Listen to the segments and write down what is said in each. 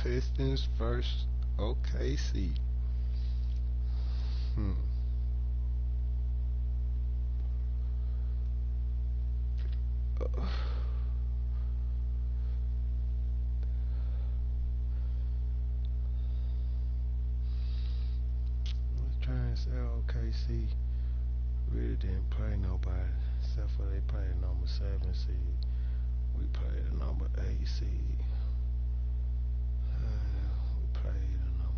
Pistons versus OKC. Hmm. Uh, I was trying to say OKC really didn't play nobody except for they played the number 7 seed. We played the number 8 seed. We played the number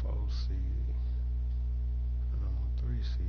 4 seed, the number 3 seed.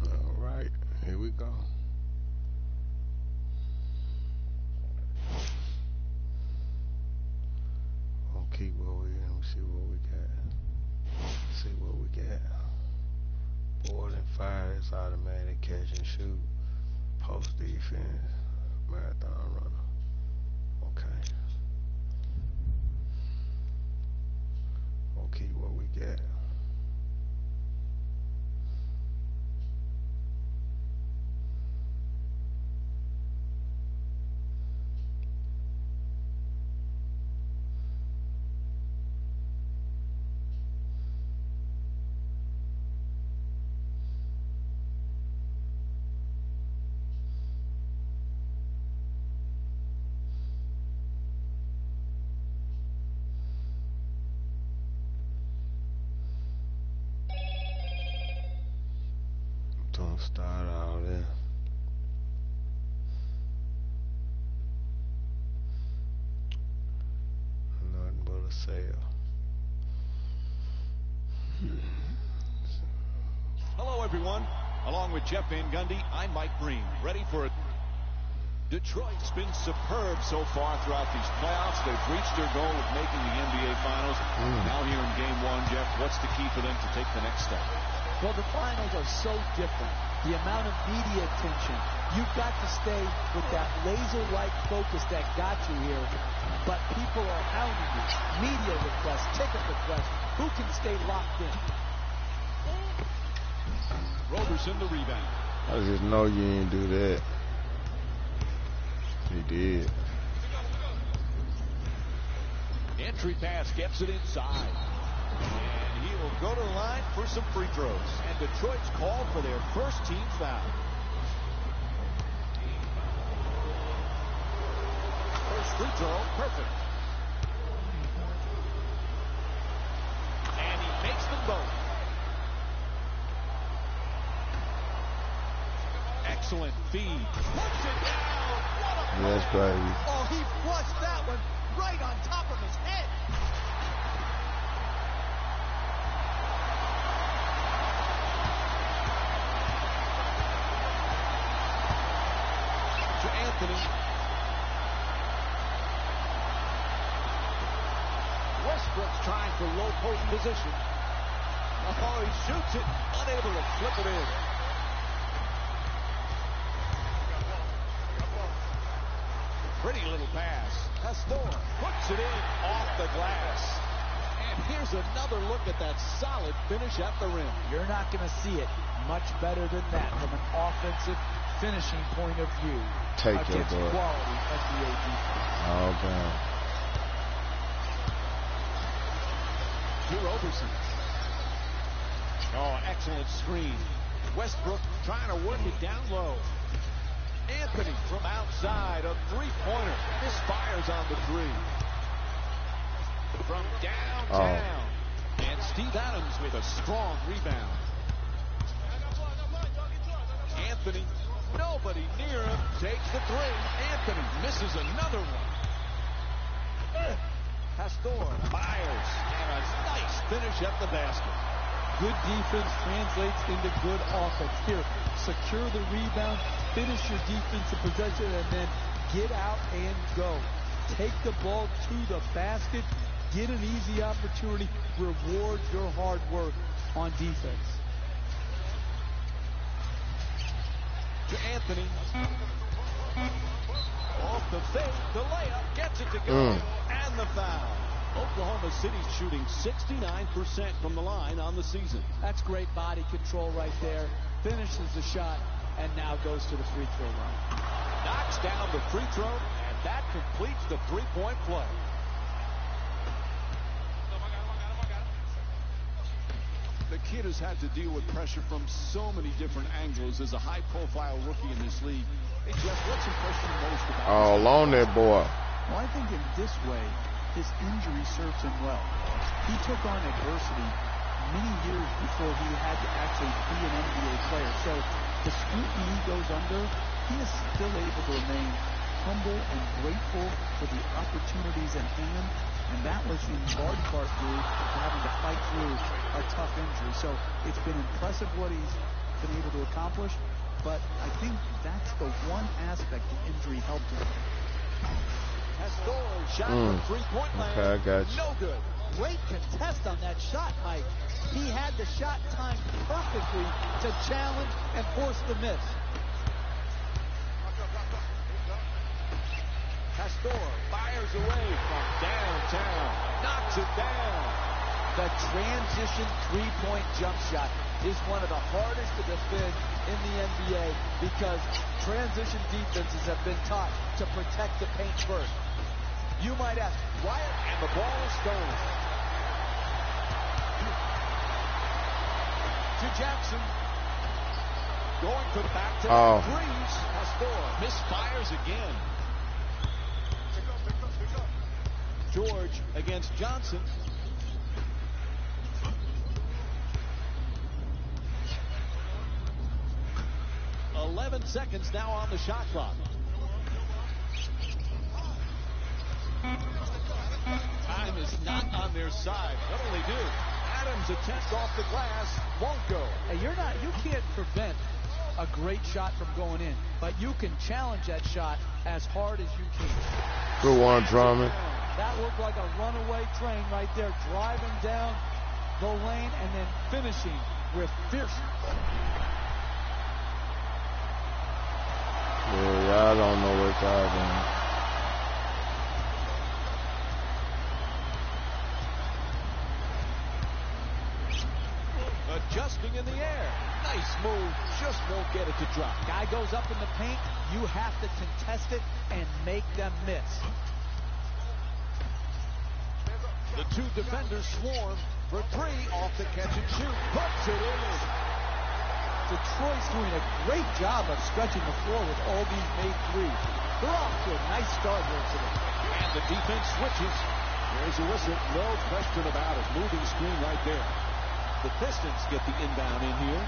All right, here we go. Gonna keep what we in. See what we got. See what we got. Board and fire is automatic catch and shoot. Post defense. Marathon runner. Okay. Gonna keep what we we got. Don't start all this. Nothing but a sale. Hello, everyone. Along with Jeff Van Gundy, I'm Mike Breen, ready for it. Detroit's been superb so far throughout these playoffs. They've reached their goal of making the NBA Finals. Now here in Game 1, Jeff, what's the key for them to take the next step? Well, the finals are so different. The amount of media attention. You've got to stay with that laser-like focus that got you here. But people are hounding you. Media requests, ticket requests. Who can stay locked in? Roberson the rebound. I just know you didn't do that. He did. Entry pass gets it inside. And he will go to the line for some free throws. And Detroit's called for their first team foul. First free throw, perfect. And he makes them both. Excellent feed. Puts it down. Yes, baby. Oh, he flushed that one right on top of his head. To Anthony. Westbrook's trying for low post position. Oh, he shoots it, unable to flip it in. Pretty little pass. Pastor puts it in off the glass. And here's another look at that solid finish at the rim. You're not going to see it much better than that from an offensive finishing point of view. Take your against boy. quality NBA defense. Oh, damn. To Roberson. Oh, excellent screen. Westbrook trying to work it down low. Anthony from outside, a three-pointer. Misfires on the three. From downtown. And Steve Adams with a strong rebound. Anthony, nobody near him, takes the three. Anthony misses another one. Pastor fires, and a nice finish at the basket. Good defense translates into good offense. Here, secure the rebound, finish your defensive possession, and then get out and go. Take the ball to the basket, get an easy opportunity, reward your hard work on defense. To Anthony. Off the fake, the layup, gets it to go, and the foul. Oklahoma City's shooting 69% from the line on the season. That's great body control right there. Finishes the shot, and now goes to the free throw line. Knocks down the free throw, and that completes the three-point play. The kid has had to deal with pressure from so many different angles as a high-profile rookie in this league. Hey, Jeff, what's impressed you most about All on that boy. Well, I think in this way, his injury serves him well. He took on adversity many years before he had to actually be an NBA player. So the scrutiny he goes under, he is still able to remain humble and grateful for the opportunities at hand. And that was in large part due to having to fight through a tough injury. So it's been impressive what he's been able to accomplish. But I think that's the one aspect the injury helped him. Pastor shot from three-point land. Okay, I got you. No good. Great contest on that shot, Mike. He had the shot timed perfectly to challenge and force the miss. Pastor fires away from downtown. Knocks it down. The transition three-point jump shot is one of the hardest to defend in the NBA because transition defenses have been taught to protect the paint first. You might ask, why? And the ball is stolen. To Jackson. Going for the back to threes. Pastor misfires again. George against Johnson. .11 seconds now on the shot clock. Time is not on their side. What'll they do? Adams attempts off the glass. Won't go. Hey, you can't prevent a great shot from going in, but you can challenge that shot as hard as you can. Good one, Drummond. That looked like a runaway train right there, driving down the lane and then finishing with fierce. Yeah, I don't know what's happening. Adjusting in the air. Nice move. Just won't get it to drop. Guy goes up in the paint. You have to contest it and make them miss. The two defenders swarm for three off the catch and shoot. Puts it in. Detroit's doing a great job of stretching the floor with all these made threes. They're off to a nice start here today. And the defense switches. There's a whistle. No question about it. Moving screen right there. The Pistons get the inbound in here.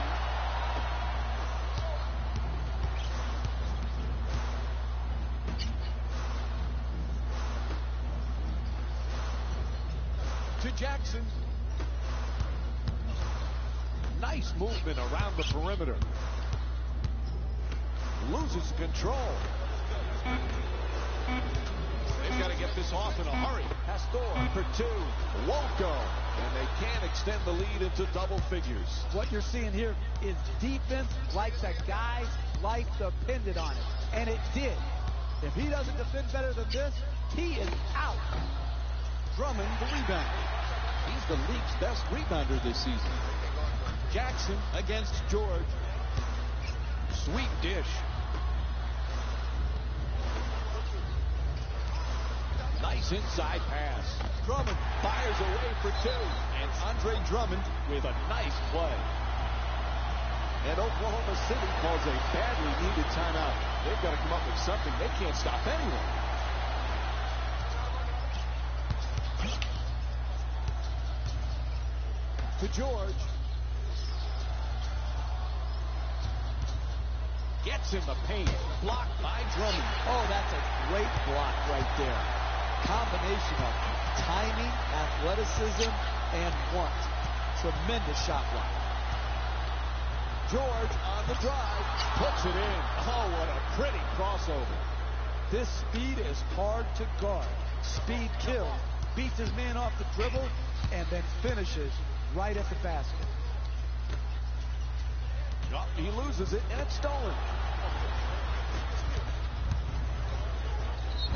To Jackson. Nice movement around the perimeter. Loses control. They've got to get this off in a hurry. Pastor for two. Won't go. And they can't extend the lead into double figures. What you're seeing here is defense like the guy's life depended on it. And it did. If he doesn't defend better than this, he is out. Drummond the rebound. He's the league's best rebounder this season. Jackson against George. Sweet dish. Nice inside pass. Drummond fires away for two. And Andre Drummond with a nice play. And Oklahoma City calls a badly needed timeout. They've got to come up with something. They can't stop anyone. To George. Gets in the paint. Blocked by Drummond. Oh, that's a great block right there. Combination of timing, athleticism, and want. Tremendous shot block. George on the drive. Puts it in. Oh, what a pretty crossover. This speed is hard to guard. Speed kills. Beats his man off the dribble and then finishes right at the basket. Oh, he loses it, and it's stolen.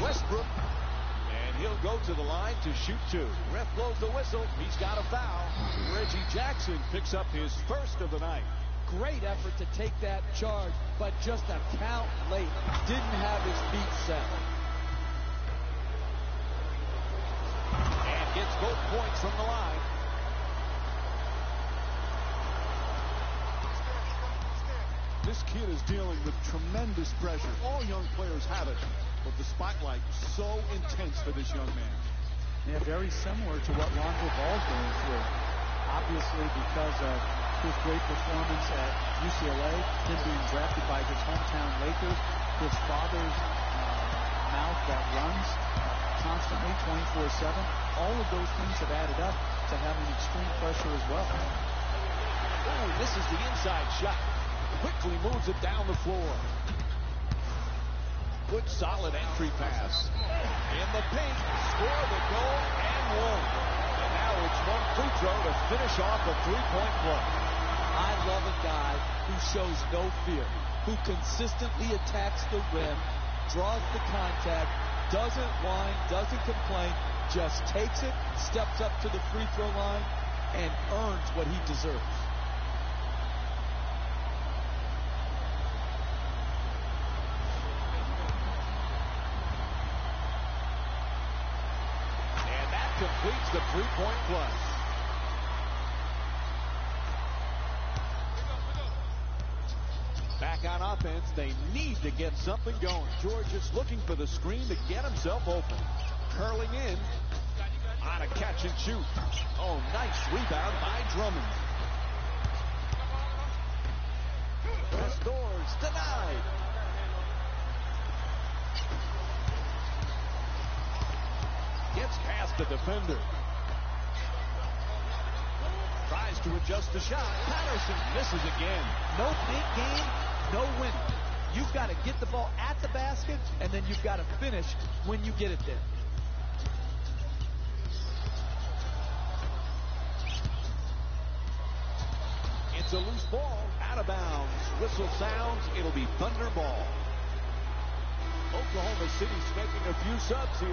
Westbrook, and he'll go to the line to shoot two. Ref blows the whistle. He's got a foul. Reggie Jackson picks up his first of the night. Great effort to take that charge, but just a count late. Didn't have his feet set. And gets both points from the line. This kid is dealing with tremendous pressure. All young players have it, but the spotlight so intense for this young man. Yeah, very similar to what Lonzo Ball's going through. Obviously, because of his great performance at UCLA, him being drafted by his hometown Lakers, his father's mouth that runs constantly, 24/7. All of those things have added up to having extreme pressure as well. Oh, this is the inside shot. Quickly moves it down the floor. Good solid entry pass. In the paint, score the goal and one. And now it's one free throw to finish off a three-point play. I love a guy who shows no fear, who consistently attacks the rim, draws the contact, doesn't whine, doesn't complain, just takes it, steps up to the free throw line, and earns what he deserves. And that completes the three-point plus. Back on offense, they need to get something going. George is looking for the screen to get himself open. Curling in on a catch and shoot. Oh, nice rebound by Drummond. Press doors denied. Gets past the defender. Tries to adjust the shot. Patterson misses again. No paint game, no winning. You've got to get the ball at the basket, and then you've got to finish when you get it there. It's a loose ball, out of bounds. Whistle sounds, it'll be Thunder ball. Oklahoma City's making a few subs here.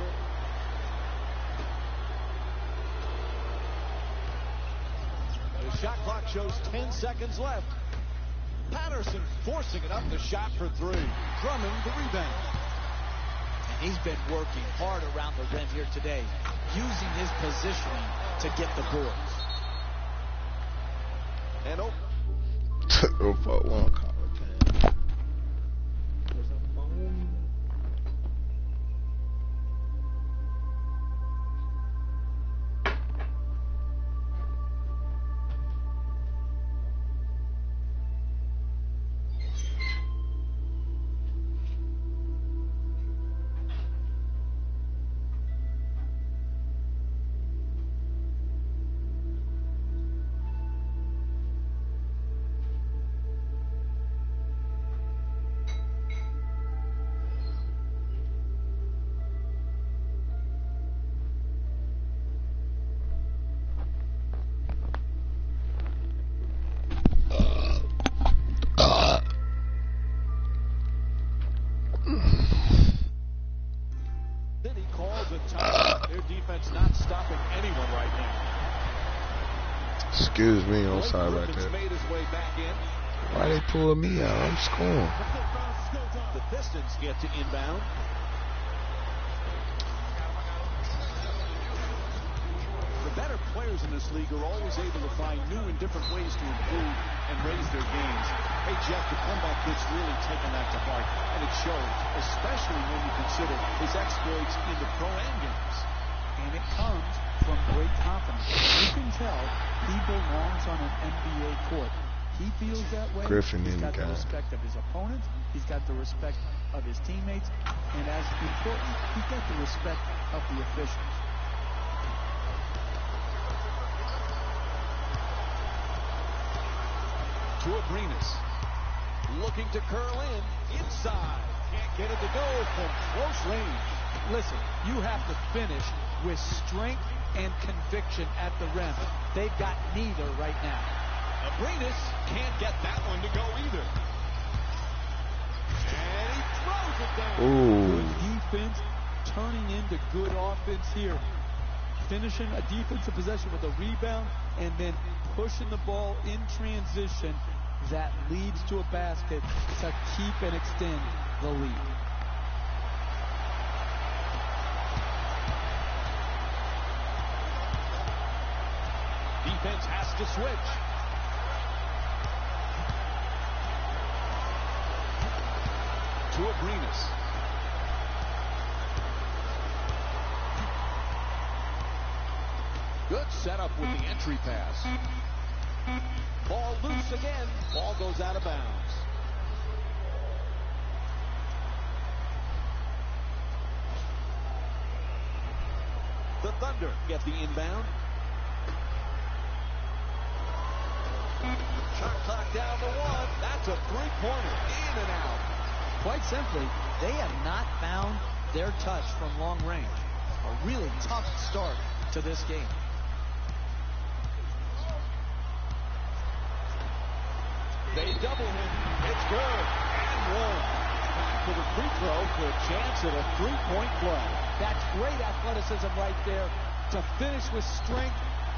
The shot clock shows 10 seconds left. Patterson forcing it up, the shot for three. Drummond the rebound. And he's been working hard around the rim here today, using his positioning to get the boards. And one call. Excuse me, I'm sorry about that. Why they pull me out? I'm scoring. The Pistons get to inbound. The better players in this league are always able to find new and different ways to improve and raise their games. Hey, Jeff, the comeback kid's really taken that to heart, and it shows, especially when you consider his exploits in the pro-am games. And it comes from great confidence. You can tell he belongs on an NBA court. He feels that way. Griffin he's got the guy. respect of his opponents. He's got the respect of his teammates. And as important, he's got the respect of the officials. To Abrinas. Looking to curl in. Inside. Can't get it to go from close range. Listen, you have to finish with strength and conviction at the rim. They've got neither right now. Abrinas can't get that one to go either. And he throws it down. Ooh. Good defense turning into good offense here. Finishing a defensive possession with a rebound and then pushing the ball in transition that leads to a basket to keep and extend the lead. Defense has to switch. To Abrinas. Good setup with the entry pass. Ball loose again. Ball goes out of bounds. The Thunder get the inbound. Shot clock down to one. That's a three-pointer. In and out. Quite simply, they have not found their touch from long range. A really tough start to this game. They double him. It's good. And one. back to the free throw for a chance at a three-point play. That's great athleticism right there to finish with strength,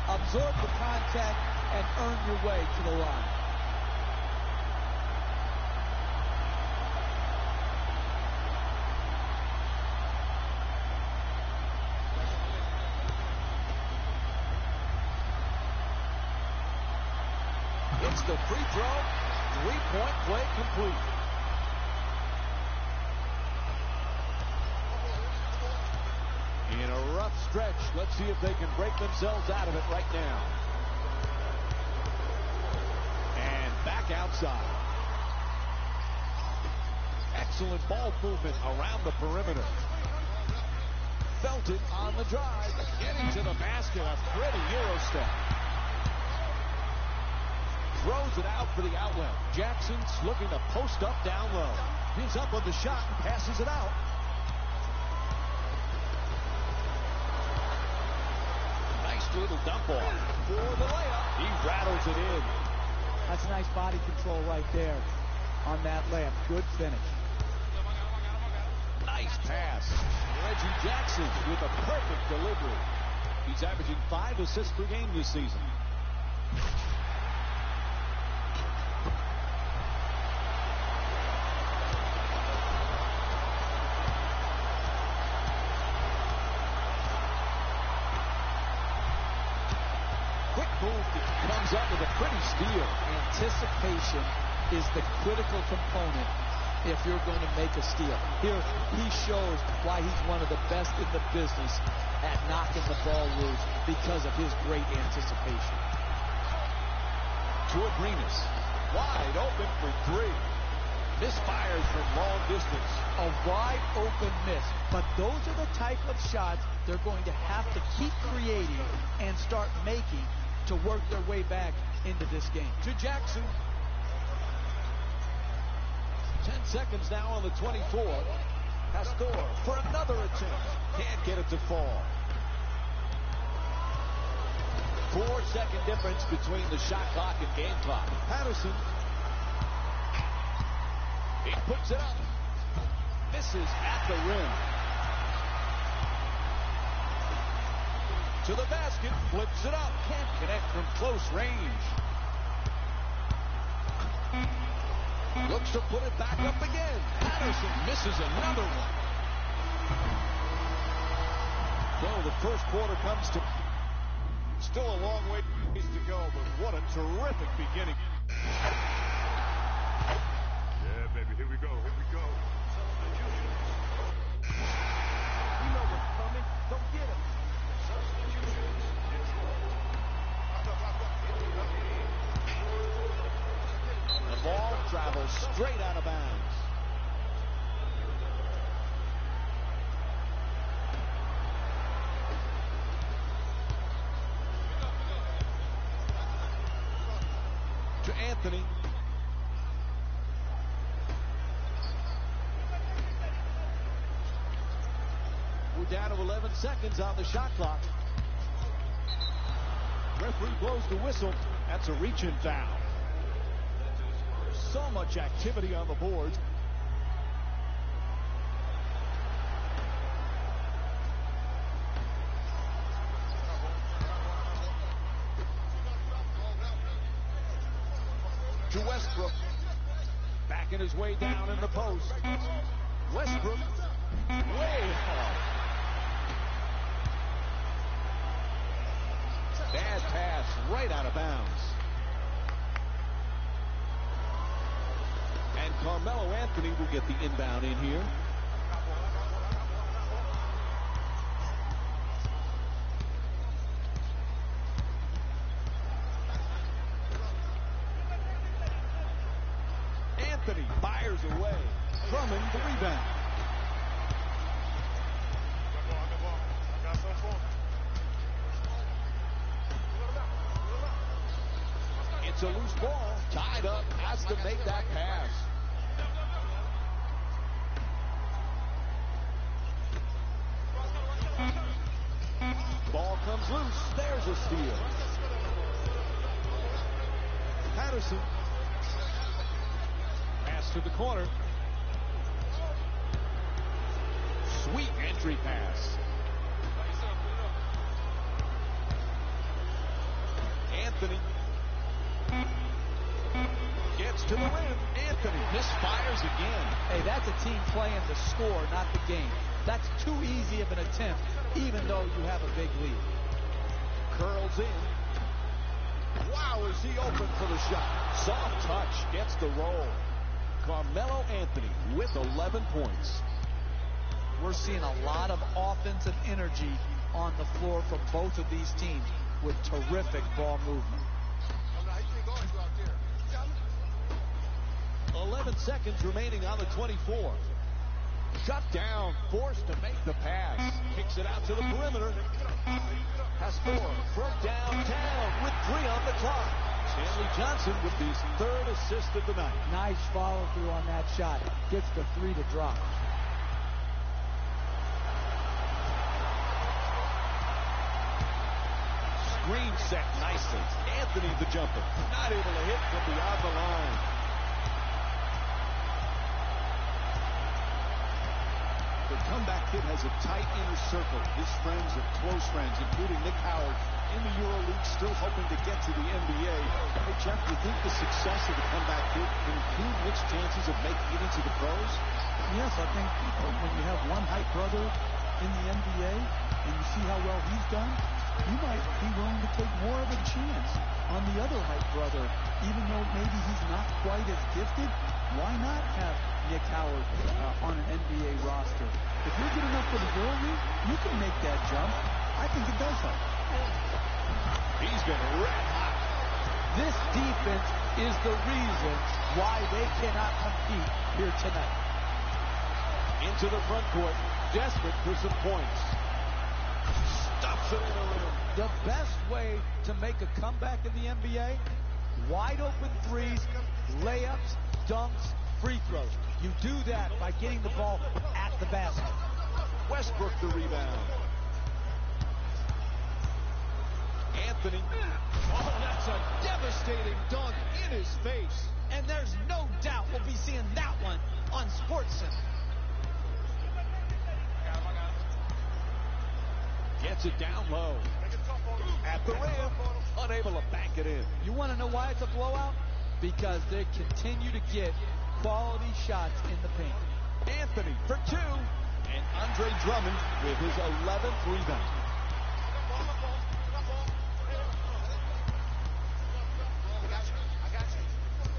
absorb the contact, and earn your way to the line. It's the free throw. Three-point play complete. In a rough stretch. Let's see if they can break themselves out of it right now. And back outside. Excellent ball movement around the perimeter. Felton on the drive. Getting to the basket. A pretty Euro step. Throws it out for the outlet. Jackson's looking to post up down low. He's up on the shot and passes it out. Nice little dump off for the layup. He rattles it in. That's nice body control right there on that layup. Good finish. Nice pass. Reggie Jackson with a perfect delivery. He's averaging 5 assists per game this season. Comes up with a pretty steal. Anticipation is the critical component if you're going to make a steal. Here, he shows why he's one of the best in the business at knocking the ball loose because of his great anticipation. To Abrinas. Wide open for three. Misfires from long distance. A wide open miss. But those are the type of shots they're going to have to keep creating and start making to work their way back into this game. To Jackson. 10 seconds now on the 24. Pastor for another attempt. Can't get it to fall. 4-second difference between the shot clock and game clock. Patterson. He puts it up. Misses at the rim. To the basket, flips it up. Can't connect from close range. Looks to put it back up again. Patterson misses another one. So the first quarter comes to... Still a long way to go, but what a terrific beginning. Yeah, baby, here we go, here we go. You know what's coming. Don't get him. The ball travels straight out of bounds. To Anthony. We're down to 11 seconds on the shot clock. Referee blows the whistle. That's a reach-in foul. So much activity on the boards. To Westbrook. Backing his way down in the post. Westbrook way hard. Bad pass right out of bounds. And Carmelo Anthony will get the inbound in here. Anthony fires away. Drummond the rebound. It's a loose ball. Tied up. Has to make that pass. Ball comes loose. There's a steal. Patterson. Pass to the corner. entry pass. Anthony gets to the rim. Anthony misfires again. Hey, that's a team playing the score, not the game. That's too easy of an attempt, even though you have a big lead. Curls in. Wow, is he open for the shot? Soft touch, gets the roll. Carmelo Anthony with 11 points. We're seeing a lot of offensive energy on the floor from both of these teams with terrific ball movement. 11 seconds remaining on the 24. Shut down, forced to make the pass. Kicks it out to the perimeter. Pastor from downtown with 3 on the clock. Stanley Johnson with his 3rd assist of the night. Nice follow through on that shot. Gets the 3 to drop. Screen set nicely. Anthony the jumper. Not able to hit from beyond the line. The comeback kid has a tight inner circle. His friends are close friends, including Nick Howard in the EuroLeague, still hoping to get to the NBA. Hey, Jeff, do you think the success of the comeback kid can improve Nick's chances of making it into the pros? Yes, I think when you have one hype brother in the NBA and you see how well he's done, you might be willing to take more of a chance on the other hype brother, even though maybe he's not quite as gifted. Why not have Nick Howard on an NBA roster? If you're good enough for the EuroLeague, you can make that jump. I think it does help. He's been red hot. This defense is the reason why they cannot compete here tonight. Into the front court, desperate for some points. Stuffs it in the rim. The best way to make a comeback in the NBA, wide open threes, layups, dunks, free throws. You do that by getting the ball at the basket. Westbrook the rebound. Anthony. Oh, that's a devastating dunk in his face. And there's no doubt we'll be seeing that one on SportsCenter. Gets it down low. At the rim. Unable to bank it in. You want to know why it's a blowout? Because they continue to get quality shots in the paint. Anthony for 2. And Andre Drummond with his 11th rebound.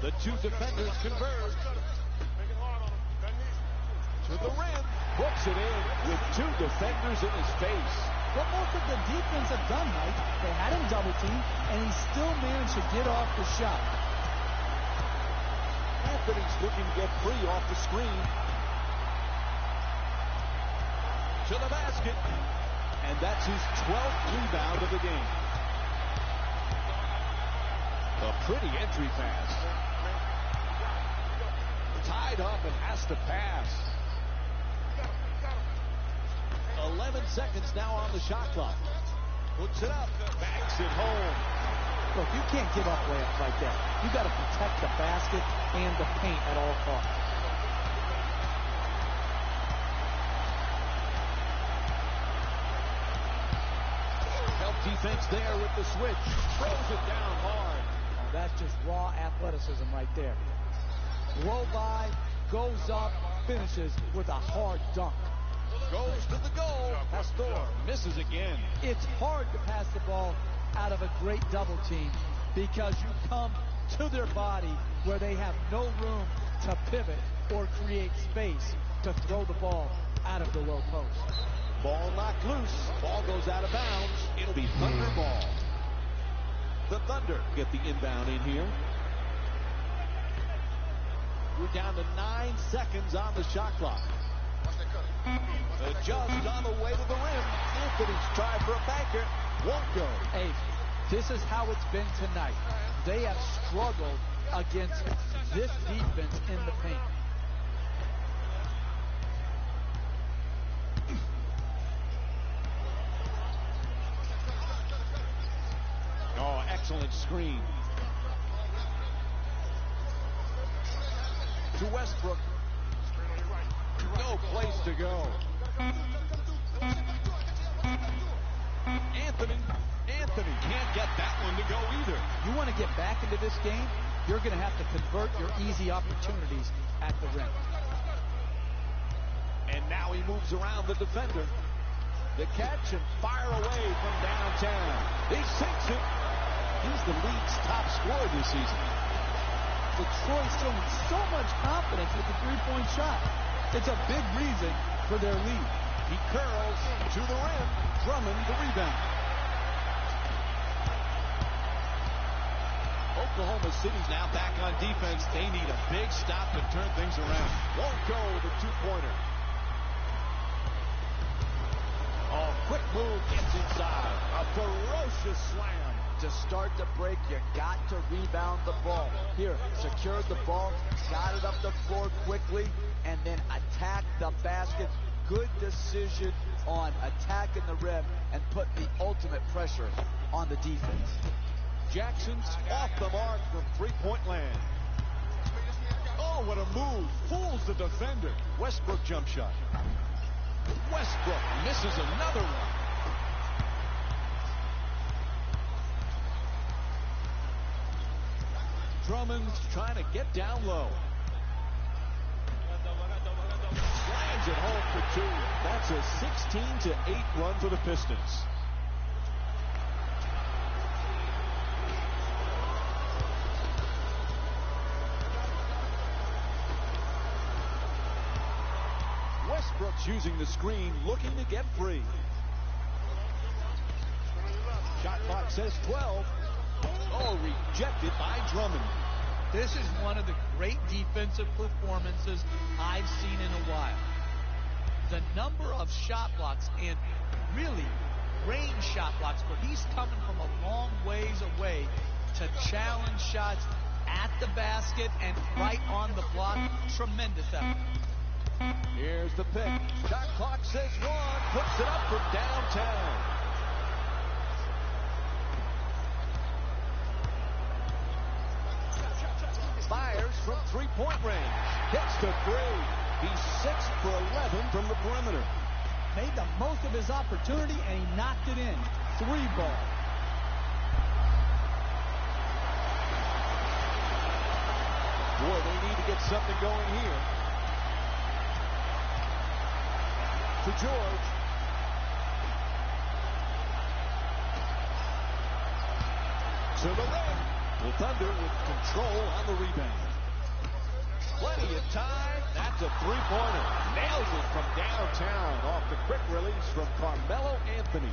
The 2 defenders converge. To the rim. Hooks it in with 2 defenders in his face. What most of the defense have done, Mike, they had him double teamed, and he still managed to get off the shot. Anthony's looking to get free off the screen. To the basket. And that's his 12th rebound of the game. A pretty entry pass. Tied up and has to pass. 11 seconds now on the shot clock. Puts it up. Banks it home. Look, you can't give up layups like that. You got to protect the basket and the paint at all costs. Help defense there with the switch. Throws it down hard. Oh, that's just raw athleticism right there. Blow by, goes up, finishes with a hard dunk. Goes to the goal. Pastor misses again. It's hard to pass the ball out of a great double team because you come to their body where they have no room to pivot or create space to throw the ball out of the low post. Ball knocked loose. Ball goes out of bounds. It'll be Thunder ball. The Thunder get the inbound in here. We're down to 9 seconds on the shot clock. Just on the way to the rim. Anthony's tried for a banker. Won't go. Hey, this is how it's been tonight. They have struggled against this defense in the paint. Oh, excellent screen. To Westbrook. No place to go. Anthony can't get that one to go either. You want to get back into this game, you're going to have to convert your easy opportunities at the rim. And now he moves around the defender. The catch and fire away from downtown. He sinks it. He's the league's top scorer this season. Detroit's showing so much confidence with the three-point shot. It's a big reason for their lead. He curls to the rim. Drummond the rebound. Oklahoma City's now back on defense. They need a big stop to turn things around. Won't go the two-pointer. Oh, quick move gets inside. A ferocious slam. To start the break, you got to rebound the ball. Here, secured the ball, got it up the floor quickly, and then attack the basket. Good decision on attacking the rim and put the ultimate pressure on the defense. Jackson's off the mark from three-point land. Oh, what a move. Fools the defender. Westbrook jump shot. Westbrook misses another one. Drummond's trying to get down low. Slams it home for two. That's a 16-8 run for the Pistons. Westbrook's using the screen, looking to get free. Shot clock says 12. Oh, rejected by Drummond. This is one of the great defensive performances I've seen in a while. The number of shot blocks, and really range shot blocks, where he's coming from a long ways away to challenge shots at the basket and right on the block. Tremendous effort. Here's the pick. Shot clock says 1. Puts it up from downtown. Fires from three-point range. Hits to 3. He's 6 for 11 from the perimeter. Made the most of his opportunity, and he knocked it in. 3-ball. Boy, they need to get something going here. To George. To the rim. The Thunder with control on the rebound. Plenty of time. That's a three-pointer. Nails it from downtown off the quick release from Carmelo Anthony.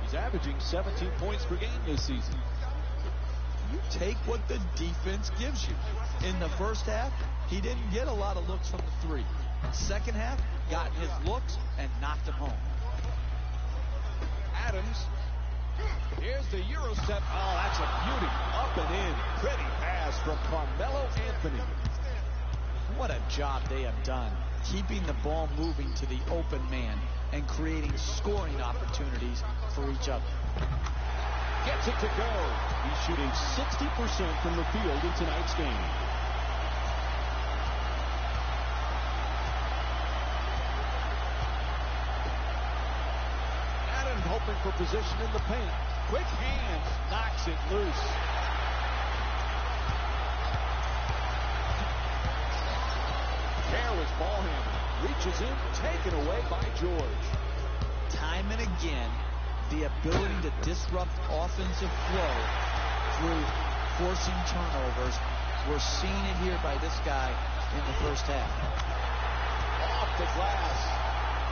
He's averaging 17 points per game this season. You take what the defense gives you. In the first half, he didn't get a lot of looks from the three. Second half, got his looks and knocked him home. Adams. Here's the Euro step. Oh, that's a beauty. Up and in. Pretty pass from Carmelo Anthony. What a job they have done, keeping the ball moving to the open man and creating scoring opportunities for each other. Gets it to go. He's shooting 60% from the field in tonight's game. Adams hoping for position in the paint. Quick hands, knocks it loose. Careless ball handling. Reaches in, taken away by George. Time and again, the ability to disrupt offensive flow through forcing turnovers. We're seeing it here by this guy in the first half. Off the glass.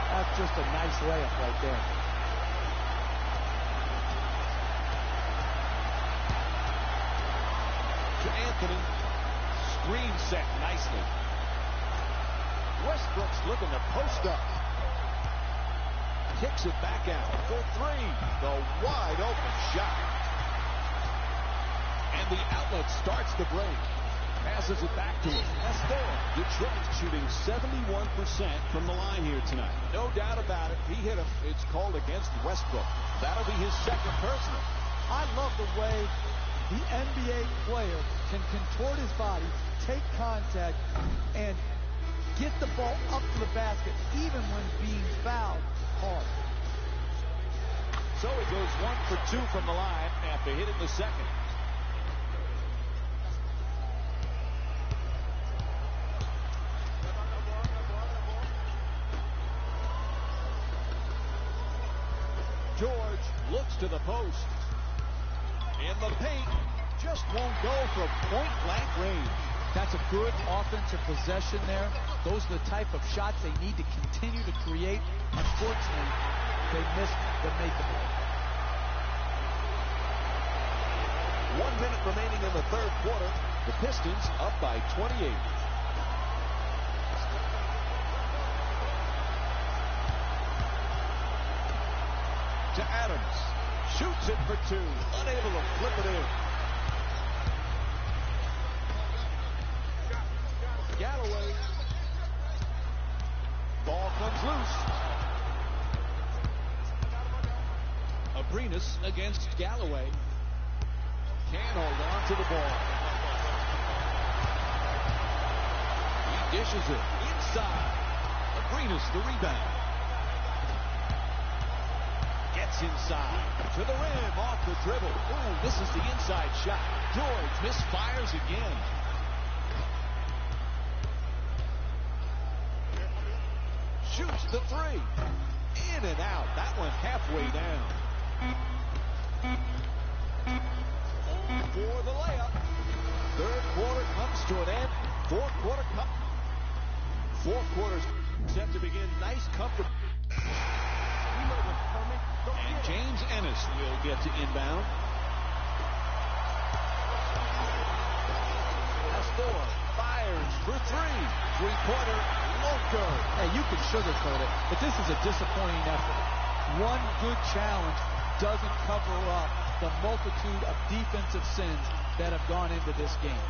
That's just a nice layup right there. To Anthony. Screen set nicely. Westbrook's looking to post up. Kicks it back out for 3. The wide open shot. And the outlet starts the break. Passes it back to him. That's there. Detroit shooting 71% from the line here tonight. No doubt about it. He hit him. It's called against Westbrook. That'll be his second personal. I love the way the NBA player can contort his body, take contact, and get the ball up to the basket, even when being fouled. hard. So he goes 1 for 2 from the line after hitting the second. George looks to the post. In the paint, just won't go from point-blank range. That's a good offensive possession there. Those are the type of shots they need to continue to create. Unfortunately, they missed the makeable. 1 minute remaining in the third quarter. The Pistons up by 28. To Adams. Shoots it for 2. Unable to flip it in. Galloway. Ball comes loose. Abrinas against Galloway. Can't hold on to the ball. He dishes it inside. Abrinas the rebound. Gets inside to the rim off the dribble. Ooh, this is the inside shot. George misfires again. Shoots the 3. In and out. That one halfway down. For the layup. Third quarter comes to an end. Fourth quarter comes. Fourth quarter's set to begin. Nice comfort. And James Ennis will get to inbound. Astor fires for 3. Three-pointer, won't go. Hey, you can sugarcoat it, but this is a disappointing effort. One good challenge doesn't cover up the multitude of defensive sins that have gone into this game.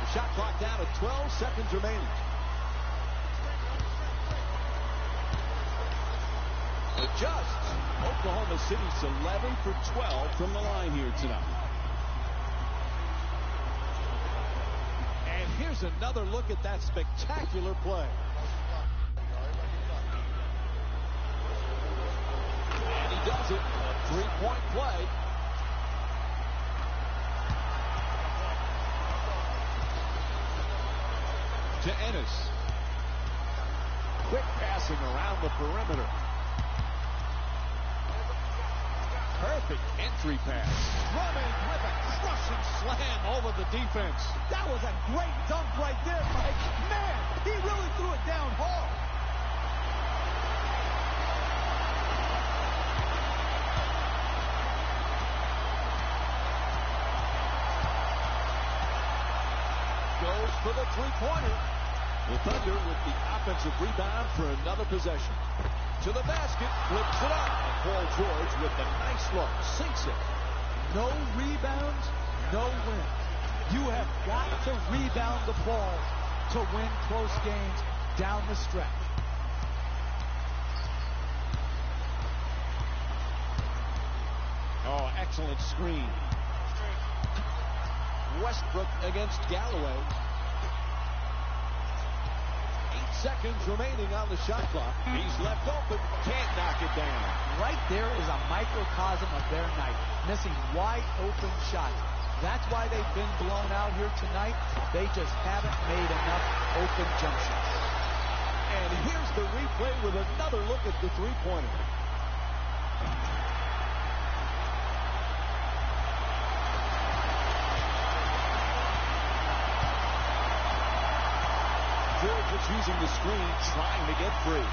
The shot clock down to 12 seconds remaining. Adjusts. Oklahoma City's 11 for 12 from the line here tonight. And here's another look at that spectacular play. And he does it. A three-point play. To Ennis. Quick passing around the perimeter. Perfect entry pass. Drummond with a crushing slam over the defense. That was a great dunk right there, Mike. Man, he really threw it down hard. Goes for the three-pointer. The Thunder with the offensive rebound for another possession. To the basket, flips it up. And Paul George with the nice look, sinks it. No rebounds, no win. You have got to rebound the ball to win close games down the stretch. Oh, excellent screen. Westbrook against Galloway. 8 seconds remaining on the shot clock. He's left open. Can't knock it down. Right there is a microcosm of their night. Missing wide open shots. That's why they've been blown out here tonight. They just haven't made enough open jump shots. And here's the replay with another look at the three-pointer. George is using the screen, trying to get free.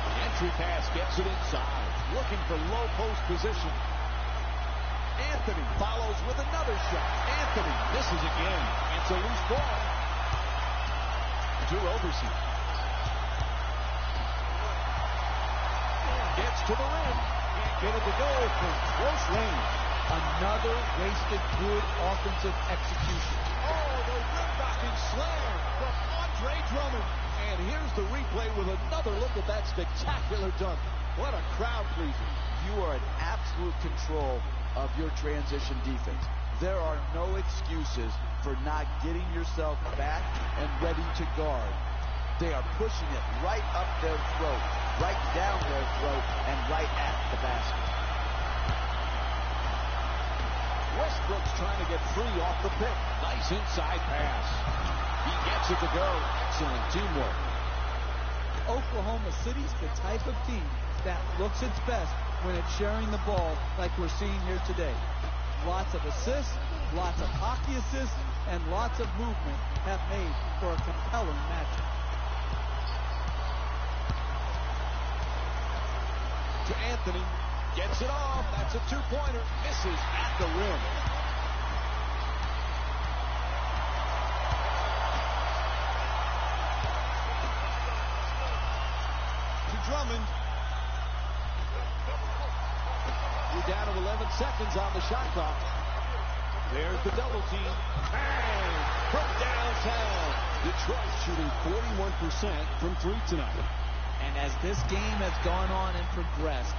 The entry pass gets it inside, looking for low post position. Anthony follows with another shot. Anthony misses again. It's a loose ball. To Overseas. Gets to the rim. Can't get it to go from close range. Another wasted good offensive execution. Oh, the rim-knocking slam from Andre Drummond. And here's the replay with another look at that spectacular dunk. What a crowd pleaser. You are in absolute control of your transition defense. There are no excuses for not getting yourself back and ready to guard. They are pushing it right up their throat, right down their throat, and right at the basket. Westbrook's trying to get free off the pick. Nice inside pass. He gets it to go. Excellent teamwork. Oklahoma City's the type of team that looks its best when it's sharing the ball like we're seeing here today. Lots of assists, lots of hockey assists, and lots of movement have made for a compelling matchup. To Anthony. Gets it off. That's a two-pointer. Misses at the rim. To Drummond. You're down to 11 seconds on the shot clock. There's the double team. Bang! From downtown. Detroit shooting 41% from three tonight. And as this game has gone on and progressed,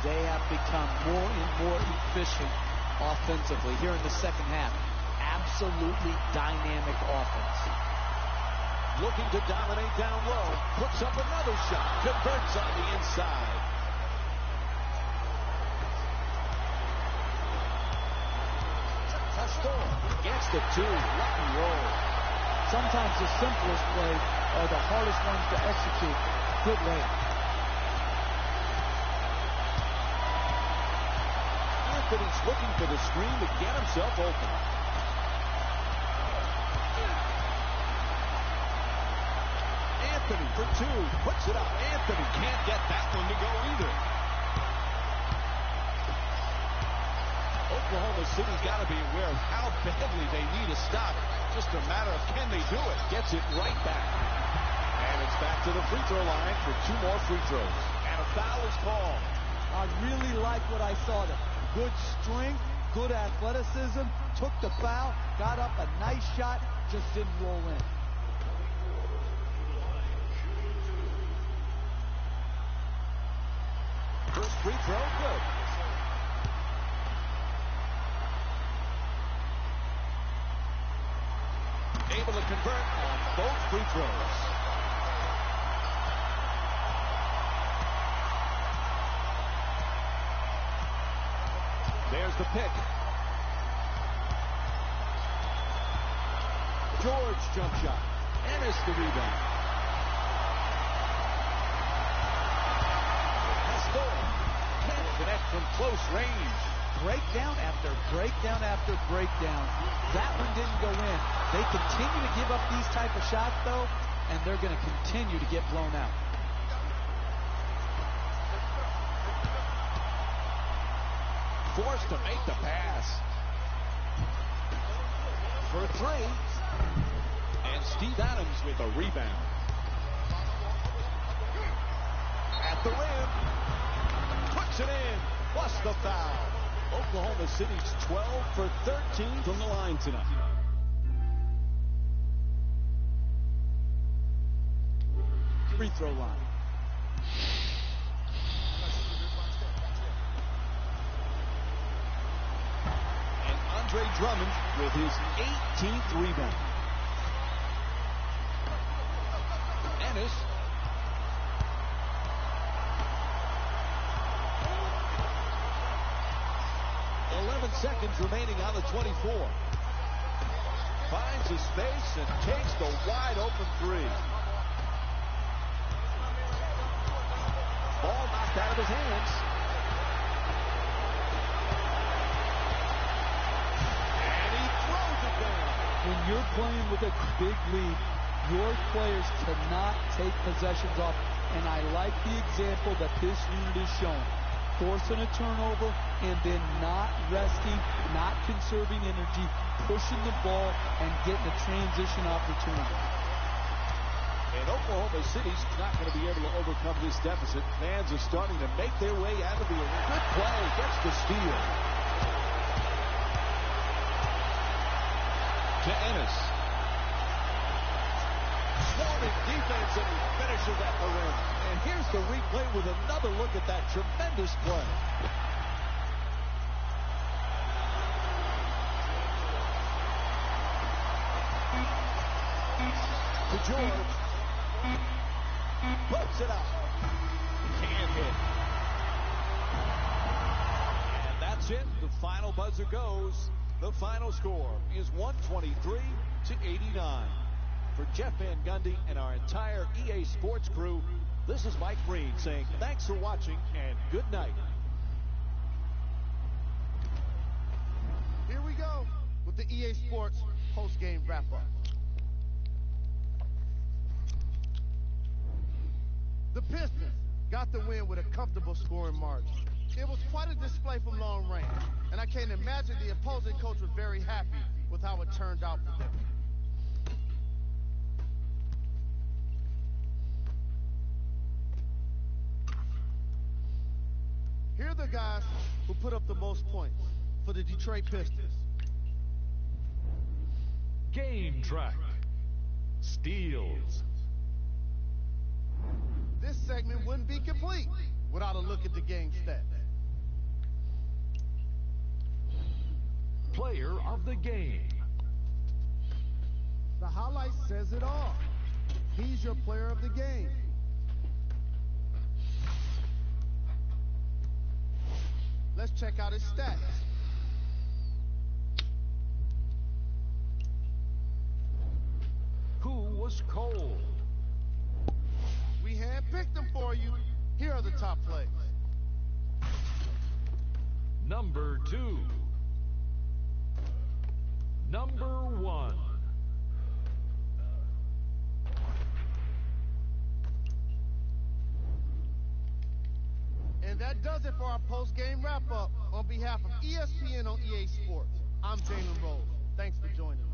they have become more and more efficient offensively here in the second half. Absolutely dynamic offense. Looking to dominate down low. Puts up another shot. Converts on the inside. Pastor gets the two. Lucky roll. Sometimes the simplest plays are the hardest ones to execute. Good layup. Anthony's looking for the screen to get himself open. Anthony for two. Puts it up. Anthony can't get that one to go either. Oklahoma City's got to be aware of how badly they need a stop. Just a matter of can they do it. Gets it right back. And it's back to the free throw line for two more free throws. And a foul is called. I really like what I saw there. Good strength, good athleticism, took the foul, got up a nice shot, just didn't roll in. First free throw, good. Able to convert on both free throws. There's the pick. George jump shot. Ennis the rebound. Pastor can't connect from close range. Breakdown after breakdown after breakdown. That one didn't go in. They continue to give up these type of shots, though, and they're going to continue to get blown out. Forced to make the pass. For three. And Steve Adams with a rebound. At the rim. Puts it in. Plus the foul. Oklahoma City's 12 for 13 from the line tonight. Free throw line. Andre Drummond with his 18th rebound. Ennis. Seconds remaining on the 24. Finds his space and takes the wide open three. Ball knocked out of his hands. And he throws it down. When you're playing with a big lead, your players cannot take possessions off. And I like the example that this unit is showing. Forcing a turnover and then not resting, not conserving energy, pushing the ball and getting a transition opportunity. And Oklahoma City's not going to be able to overcome this deficit. Fans are starting to make their way out of the arena. Good play, gets the steal. To Ennis. Swarming defense, and he finishes at the rim. And here's the replay with another look at that tremendous play. George. Puts it up. Can't hit. And that's it. The final buzzer goes. The final score is 123-89. For Jeff Van Gundy and our entire EA Sports crew, this is Mike Breen saying thanks for watching and good night. Here we go with the EA Sports post-game wrap-up. The Pistons got the win with a comfortable scoring margin. It was quite a display from long range, and I can't imagine the opposing coach was very happy with how it turned out for them. Here are the guys who put up the most points for the Detroit Pistons. Game track. Steals. This segment wouldn't be complete without a look at the game stats. Player of the game. The highlight says it all. He's your player of the game. Let's check out his stats. Who was cold? We handpicked them for you. Here are the top plays. Number 2. Number 1. And that does it for our post-game wrap-up. On behalf of ESPN on EA Sports, I'm Jalen Rose. Thanks for joining us.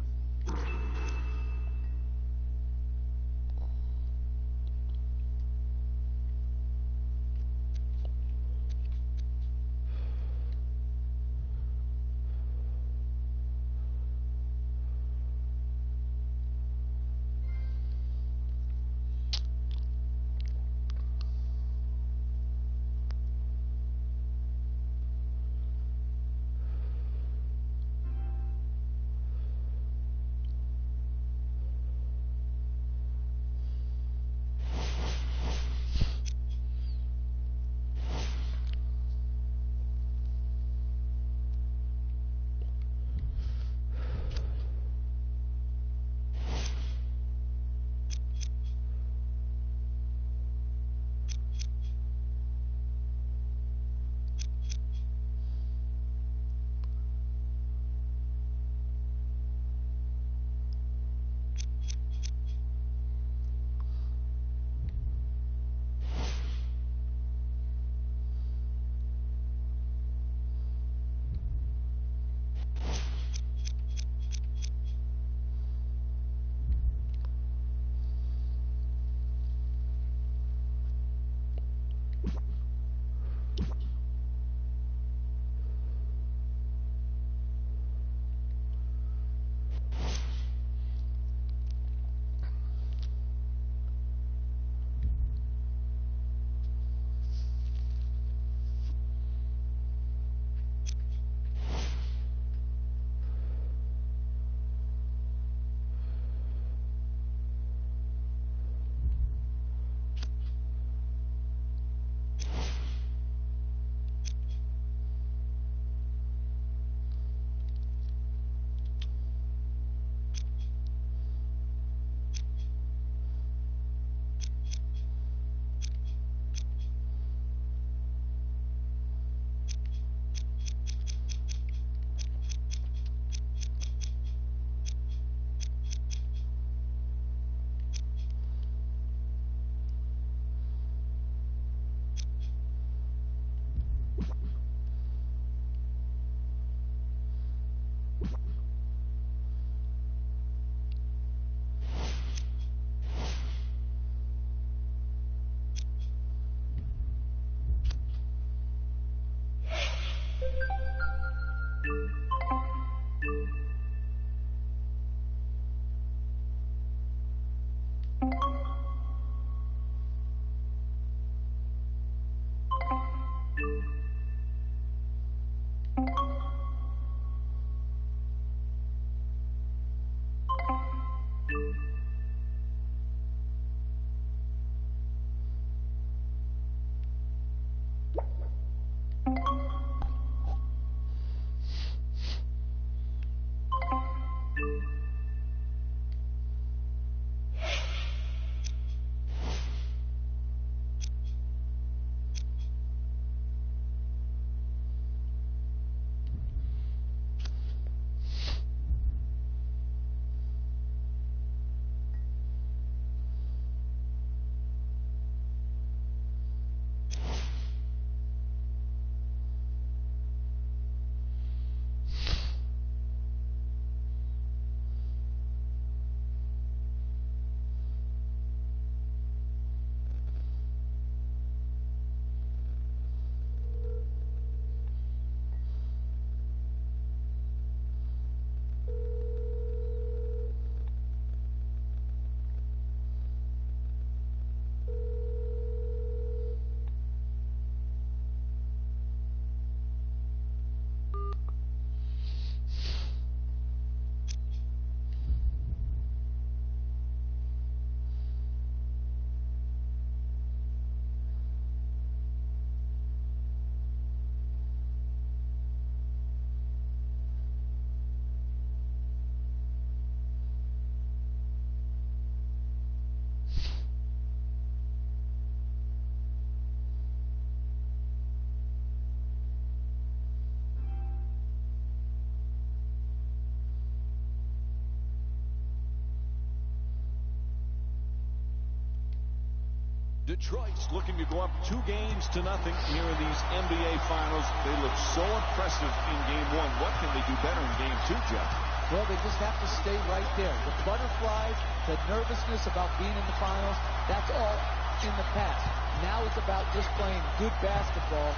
Detroit's looking to go up 2 games to nothing here in these NBA Finals. They look so impressive in Game 1. What can they do better in Game 2, Jeff? Well, they just have to stay right there. The butterflies, the nervousness about being in the finals, that's all in the past. Now it's about just playing good basketball,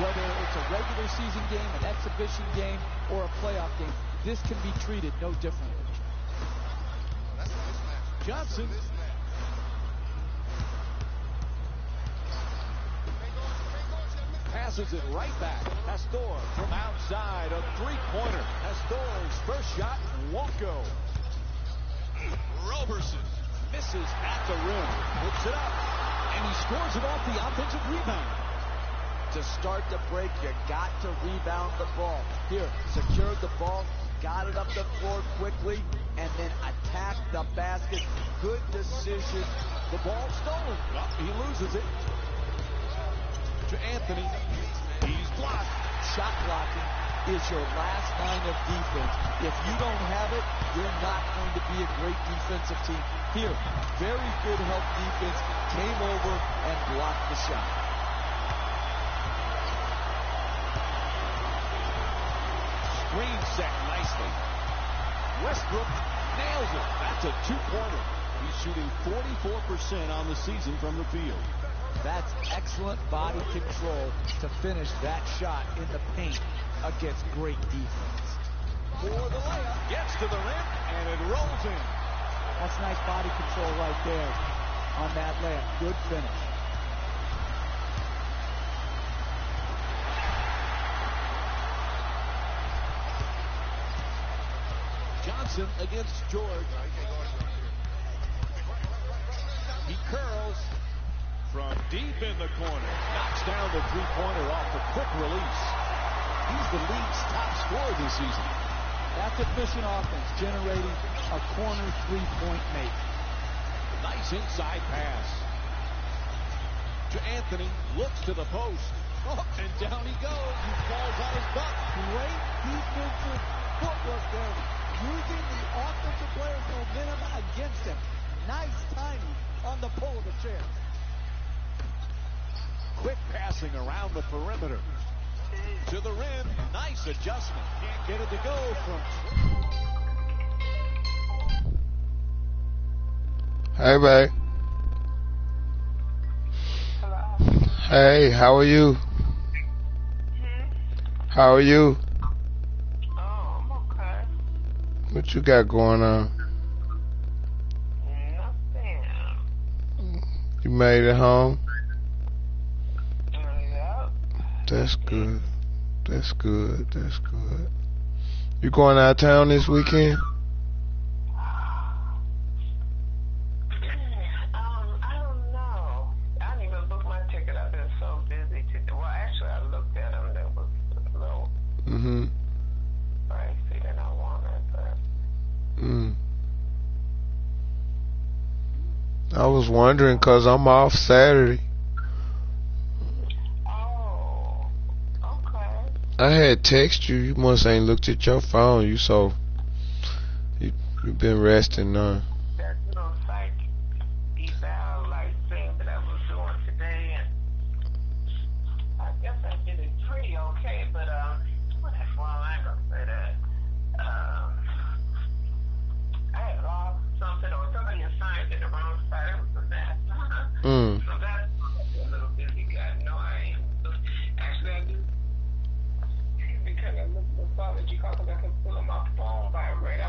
whether it's a regular season game, an exhibition game, or a playoff game. This can be treated no differently. Johnson. Passes it right back. Pastor from outside. A 3-pointer. Pastor's first shot won't go. Roberson misses at the rim. Puts it up. And he scores it off the offensive rebound. To start the break, you got to rebound the ball. Here, secured the ball, got it up the floor quickly, and then attack the basket. Good decision. The ball stolen. Oh, he loses it. To Anthony. He's blocked. Shot blocking is your last line of defense. If you don't have it, you're not going to be a great defensive team. Here, very good help defense, came over and blocked the shot. Screen set nicely. Westbrook nails it. That's a 2-pointer. He's shooting 44% on the season from the field. That's excellent body control to finish that shot in the paint against great defense. For the layup, gets to the rim, and it rolls in. That's nice body control right there on that layup. Good finish. Johnson against George. He curls from deep in the corner. Knocks down the 3-pointer off the quick release. He's the league's top scorer this season. That's efficient offense, generating a corner 3-point make. Nice inside pass. To Anthony, looks to the post. Oh, and down he goes. He falls on his butt. Great defensive footwork there, using the offensive player's momentum against him. Nice timing on the pull of the chair. Quick passing around the perimeter. To the rim. Nice adjustment. Can't get it to go from... Hey, babe. Hello. Hey, how are you? How are you? Oh, I'm okay. What you got going on? Nothing. You made it home? Yep. That's good. That's good. That's good. You going out of town this weekend? I don't know. I didn't even book my ticket. I've been so busy today. Well, actually, I looked at them. That was a little pricey than I wanted, but... I was wondering because I'm off Saturday. Oh, okay. I had text you. You must ain't looked at your phone. You've been resting now. That little psych eval like thing that I was doing today, and I guess I did it pretty okay, but well, I ain't gonna say that. I had lost something, or somebody assigned it the wrong side. It was a mess. So that's a little busy guy. No, I ain't. Actually, I do. Because I looked at mythology because I could pull on my phone vibrate. I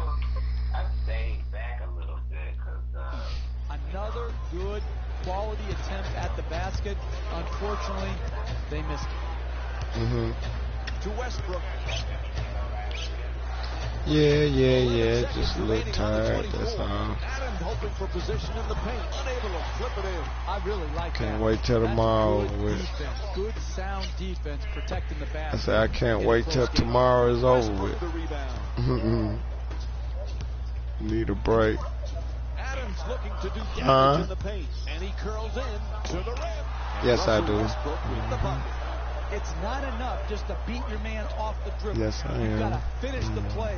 stayed back a little bit because Another good quality attempt at the basket. Unfortunately, they missed it. To Westbrook. Yeah. Just a little tired. That's all. Adams hoping for position in the paint. Unable to flip it in. I really like that. Can't wait till tomorrow. That's good defense. Good sound defense protecting the I basket. said I can't wait till tomorrow is over with. The rebound. Need a break. Adams looking to do damage in the paint. And he curls in to the rim. Yes, I do. Westbrook with the bucket. It's not enough just to beat your man off the dribble. Yes, I You've got am. to finish the play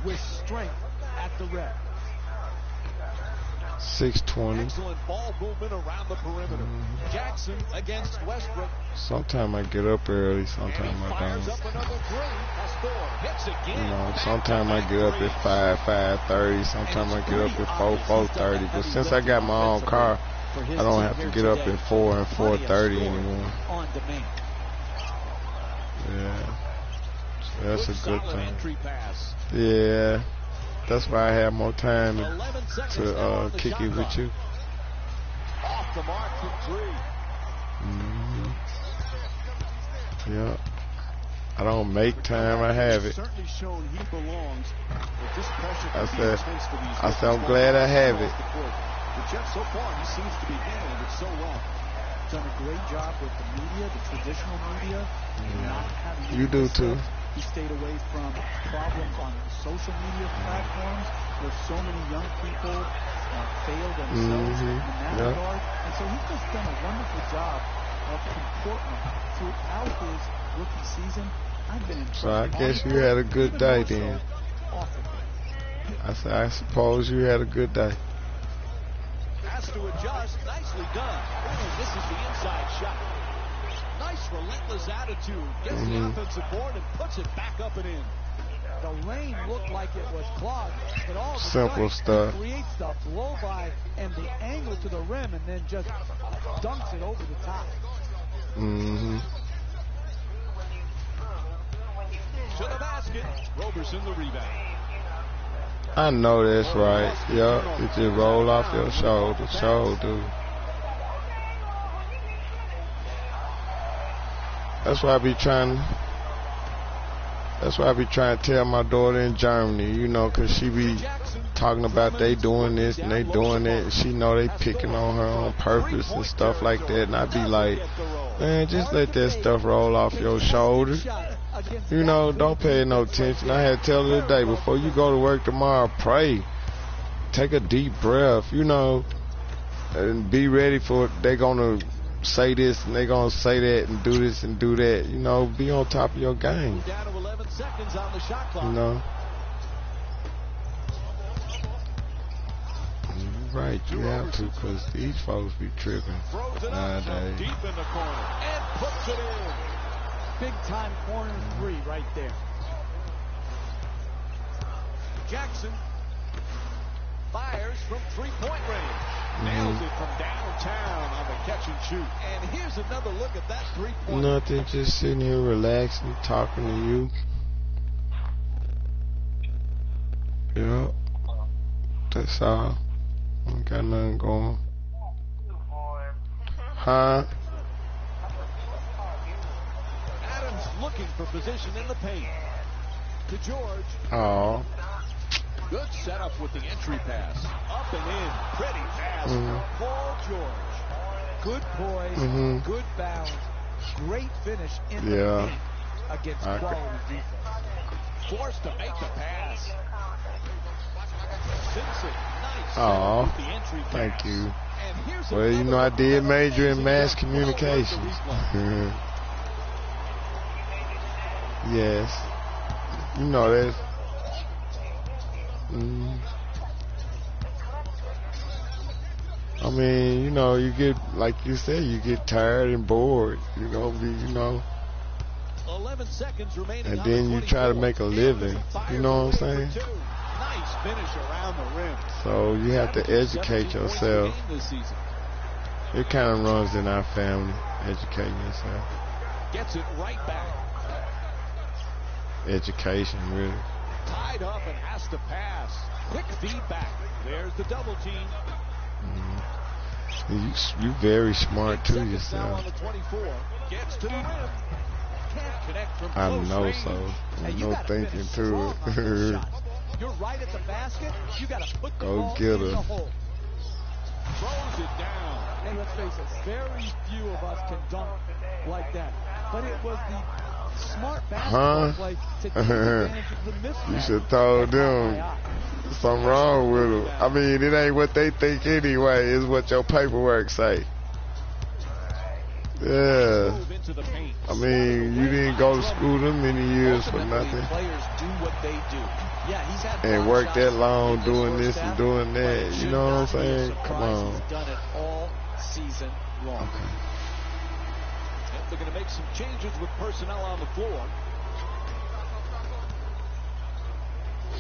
with strength at the rim. 620. Excellent ball movement around the perimeter. Jackson against Westbrook. Sometimes I get up early, sometimes I Fires don't. up another three. Pastor hits again. You know, sometimes I get up at 5:30. Sometimes I get up at 4:30. But since I got my own car, I don't have to get up at 4 and 4:30 anymore. On demand. Yeah, so that's a good thing. Entry pass. Yeah, that's why I have more time 11 seconds now to on the kick shot it with clock. you. Off the mark from three. Yeah, I don't make time, I have it. Certainly shown he belongs. But this pressure I can be said, intense for these I'm rookies glad I have across it. the court. But Jeff, so far, he seems to be handling it so well. Done a great job with the media, the traditional media, not having You do too. He stayed away from problems on social media platforms where so many young people fail themselves in that regard. And so he's just done a wonderful job of comportment throughout his rookie season. I've been impressed. So I guess you had a good day then. I suppose you had a good day. Has to adjust. Nicely done. Oh, this is the inside shot. Nice relentless attitude. Gets the offensive board and puts it back up and in. The lane looked like it was clogged, but all of a Simple sudden stuff. creates the blow by and the angle to the rim and then just dunks it over the top. To the basket. Roberson the rebound. I know that's right. Yup, it just roll off your shoulder. That's why I be trying to tell my daughter in Germany, you know, 'cause she be talking about they doing this and they doing that. And she know they picking on her on purpose and stuff like that. And I be like, man, just let that stuff roll off your shoulder. You know, don't pay no attention. I had to tell her today, before you go to work tomorrow, pray. Take a deep breath, you know, and be ready for it. They're going to say this and they're going to say that and do this and do that. You know, be on top of your game. Down to 11 seconds on the shot clock. You know. You're right, you have to, because these folks be tripping nowadays. Deep in the corner and puts it in. Big time corner three right there. Jackson fires from three-point range. Nails it from downtown on the catch and shoot. And here's another look at that three-point. Nothing, just sitting here relaxing, talking to you. Yeah, that's all. Ain't got nothing going. Huh? Adams looking for position in the paint. To George. Oh. Good setup with the entry pass. Up and in. Pretty pass from Paul George. Good poise, good balance, great finish in the paint against quality defense. Forced to make the pass. Simpson, nice Oh, with the entry pass. thank you. And here's Well, you know, I did major in mass communications. Yes. You know that. I mean, you know, you get, like you said, you get tired and bored. You know, 11 seconds remaining and on then the you try to make a living. You know what I'm saying? Nice finish around the rim. So you have to educate yourself. It kind of runs in our family, educating yourself. Gets it right back. Education, really. Tied up and has to pass. Quick feedback. There's the double team. You very smart too Now on yourself. the 24. Gets to the rim. Can't connect from I close know range. so. And you No gotta thinking finish to strong on those it. shots. You're right at the basket. You got to put the Go ball get in her. the hole. Throws it down. And let's face it, very few of us can dunk like that. But it was the smart basketball play to take advantage of the mismatch. You should told them something wrong with them. I mean, it ain't what they think anyway. It's what your paperwork say. Yeah. I mean, you didn't go to school them many years for nothing. Players do what they do. Yeah, he's had and work that long doing this and doing that. You know what I'm saying? Come on. He's done it all season long. Okay. And they're going to make some changes with personnel on the floor.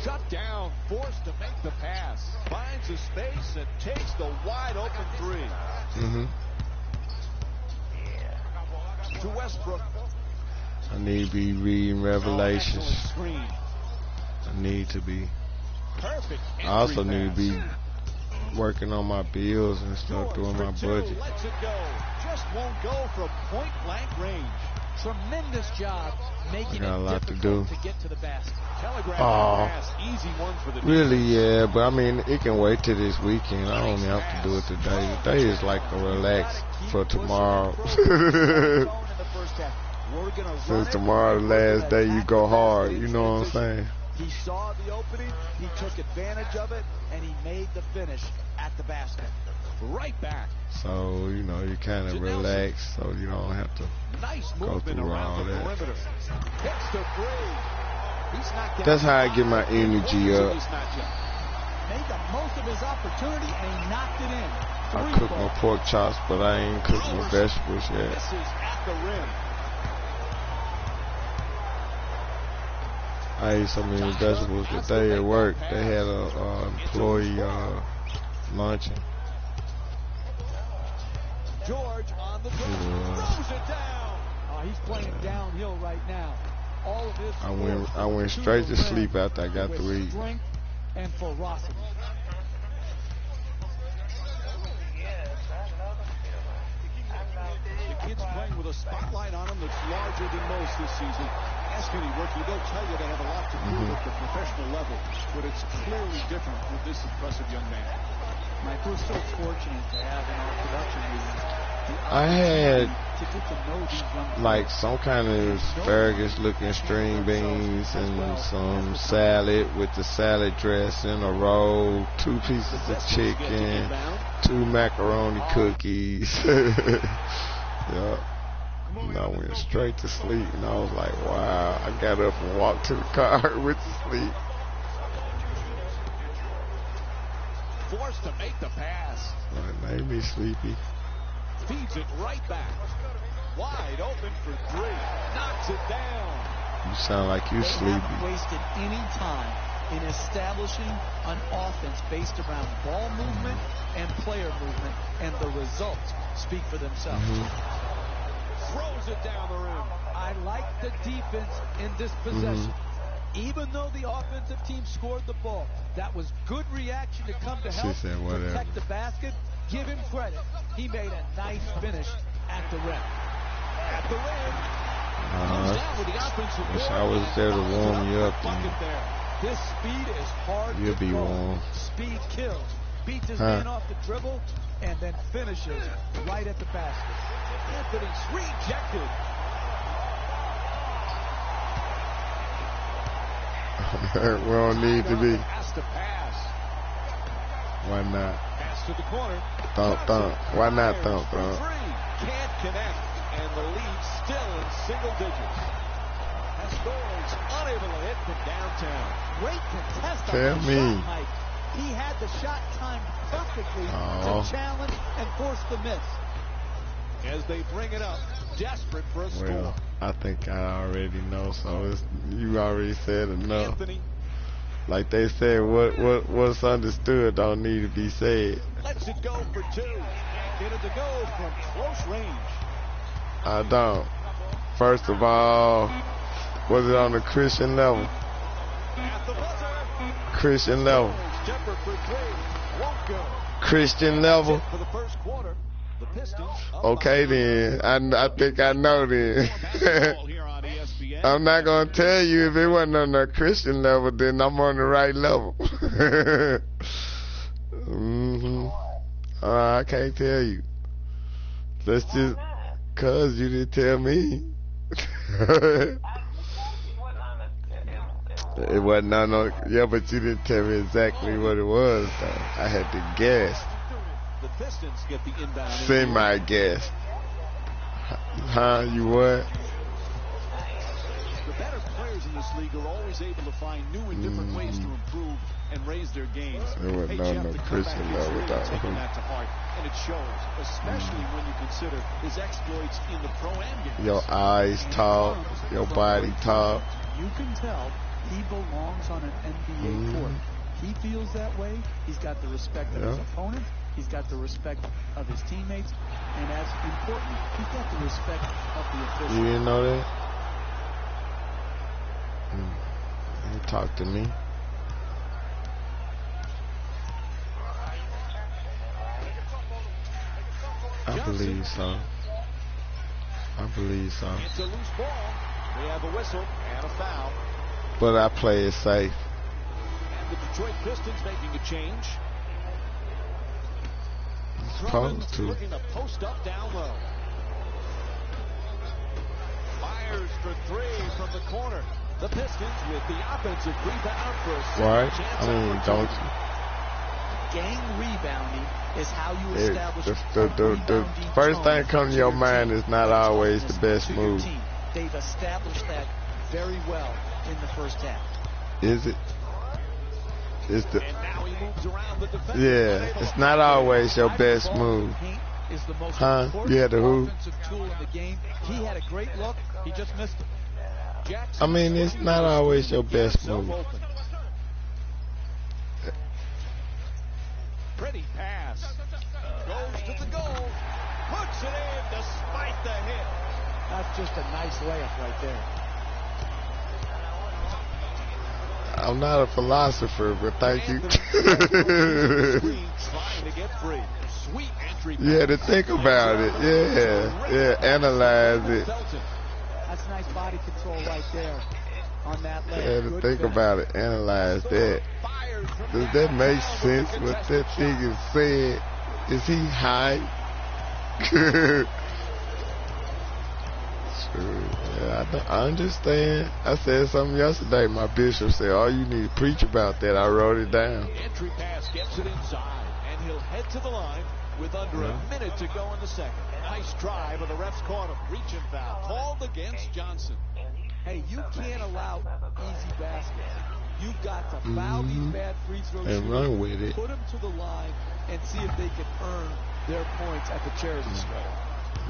Shut down, forced to make the pass. Finds a space and takes the wide open three. Mm-hmm. To Westbrook. I need to be reading Revelations. I need to be. Perfect. I also need to be working on my bills and stuff, doing my budget. Lets it go. Just won't go from point blank range. Tremendous job making I got a it lot to difficult do. to get to the basket. Pass, easy one for the Really, yeah, but I mean, it can wait till this weekend. I don't have to do it today. Today is like a relax for tomorrow. Since tomorrow the last day, you go hard. You know what I'm saying? He saw the opening, he took advantage of it, and he made the finish at the basket. Right back. So, you know, you kind of relax, so you don't have to go through all that. Hits the three. That's how I get my energy up. Made the most of his opportunity, and he knocked it in. I cook my pork chops, but I ain't cooked my vegetables yet. This is at the rim. I ate so many vegetables today at work. They had a employee luncheon. George on the dribble, throws it down. He's playing downhill right now. All of his I went straight to sleep after I got to eat. Strength and ferocity. The kid's playing with a spotlight on him that's larger than most this season. Ask any rookie, they'll tell you they have a lot to prove at the professional level, but it's clearly different with this impressive young man. Mike, we're so fortunate to have in our production meetings I had to get to know these young like some kind of asparagus looking string beans and some salad with the salad dressing, a roll, 2 pieces of chicken, 2 macaroni cookies. Yeah. And I went straight to sleep and I was like, wow. I got up and walked to the car, went to sleep. Forced to make the pass. It made me sleepy. Feeds it right back. Wide open for 3. Knocks it down. You sound like you sleepy. They haven't wasted any time in establishing an offense based around ball movement and player movement, and the results speak for themselves. Throws it down the rim. I like the defense in this possession. Even though the offensive team scored the ball, that was good reaction to come to help protect the basket. Give him credit. He made a nice finish at the rim. At the rim. Comes down with the offensive Wish I was there to warm you up. This speed is hard You'll to be guard. warm. Speed kills. Beats his man off the dribble and then finishes right at the basket. Anthony's rejected. We don't need to be. Has to pass. Why not? Pass to the corner. Thump. Why not thump? Can't connect, and the lead still in single digits. Pastores unable to hit from downtown. Great contest Tell on the me. shot, Mike. He had the shot timed perfectly to challenge and force the miss. As they bring it up, desperate for a score. Well, I think I already know, so you already said enough. Anthony. Like they said, what's understood don't need to be said. Lets it go for 2. Can't get it to go from close range. I don't. First of all, was it on the Christian level? At the buzzer. Christian level. Jumper for 3. Won't go. Christian level. For the first quarter, the Pistons. Okay then. I think I know then. I'm not going to tell you if it wasn't on the Christian level, then I'm on the right level. I can't tell you. Let's just, cause you didn't tell me. It wasn't on no, yeah, but you didn't tell me exactly what it was though. I had to guess. The Pistons get the inbound. Semi-guess. Huh? You what? The better players in this league are always able to find new and different ways to improve and raise their games. There was no prison level without taking that to heart, and it shows, especially when you consider his exploits in the pro-am games. Your eyes talk, your body talk. You can tell he belongs on an NBA court. He feels that way. He's got the respect of his opponent. He's got the respect of his teammates. And as important, he's got the respect of the officials. You didn't know that? You talk to me. I believe so. I believe so. It's a loose ball. We have a whistle and a foul. But I play it safe. And the Detroit Pistons making a change. Supposed to. Looking to post up down low. Fires for three from the corner. The Pistons with the offensive rebound for a right? chance. I mean, don't you? Gang rebounding is how you establish the first thing that comes to your mind is not always the best move. They've established that very well in the first half. Is it? Is the? And now he moves around the defense. Yeah, it's not always your best move. Is the most Yeah, the who? offensive tool in the game. He had a great look. He just missed it. I mean, it's not always your best move. Pretty pass. Goes to the goal. Puts it in despite the hit. That's just a nice layup right there. I'm not a philosopher, but thank you. Trying to get free. Sweet entry. You had to think about it. Yeah, analyze it. That's nice body control right there on that leg. You had to think about it, analyze that. Does that make sense what that thing is saying? Is he high? Yeah, I understand. I said something yesterday. My bishop said, all you need to preach about that. I wrote it down. Entry pass gets it inside, and he'll head to the line with under a minute to go in the second. Nice drive, and the refs caught him. Reach and foul. Called against Johnson. Hey, you can't allow easy baskets. You've got to foul these bad free throw shooters, run with it. Put them to the line, and see if they can earn their points at the charity stripe.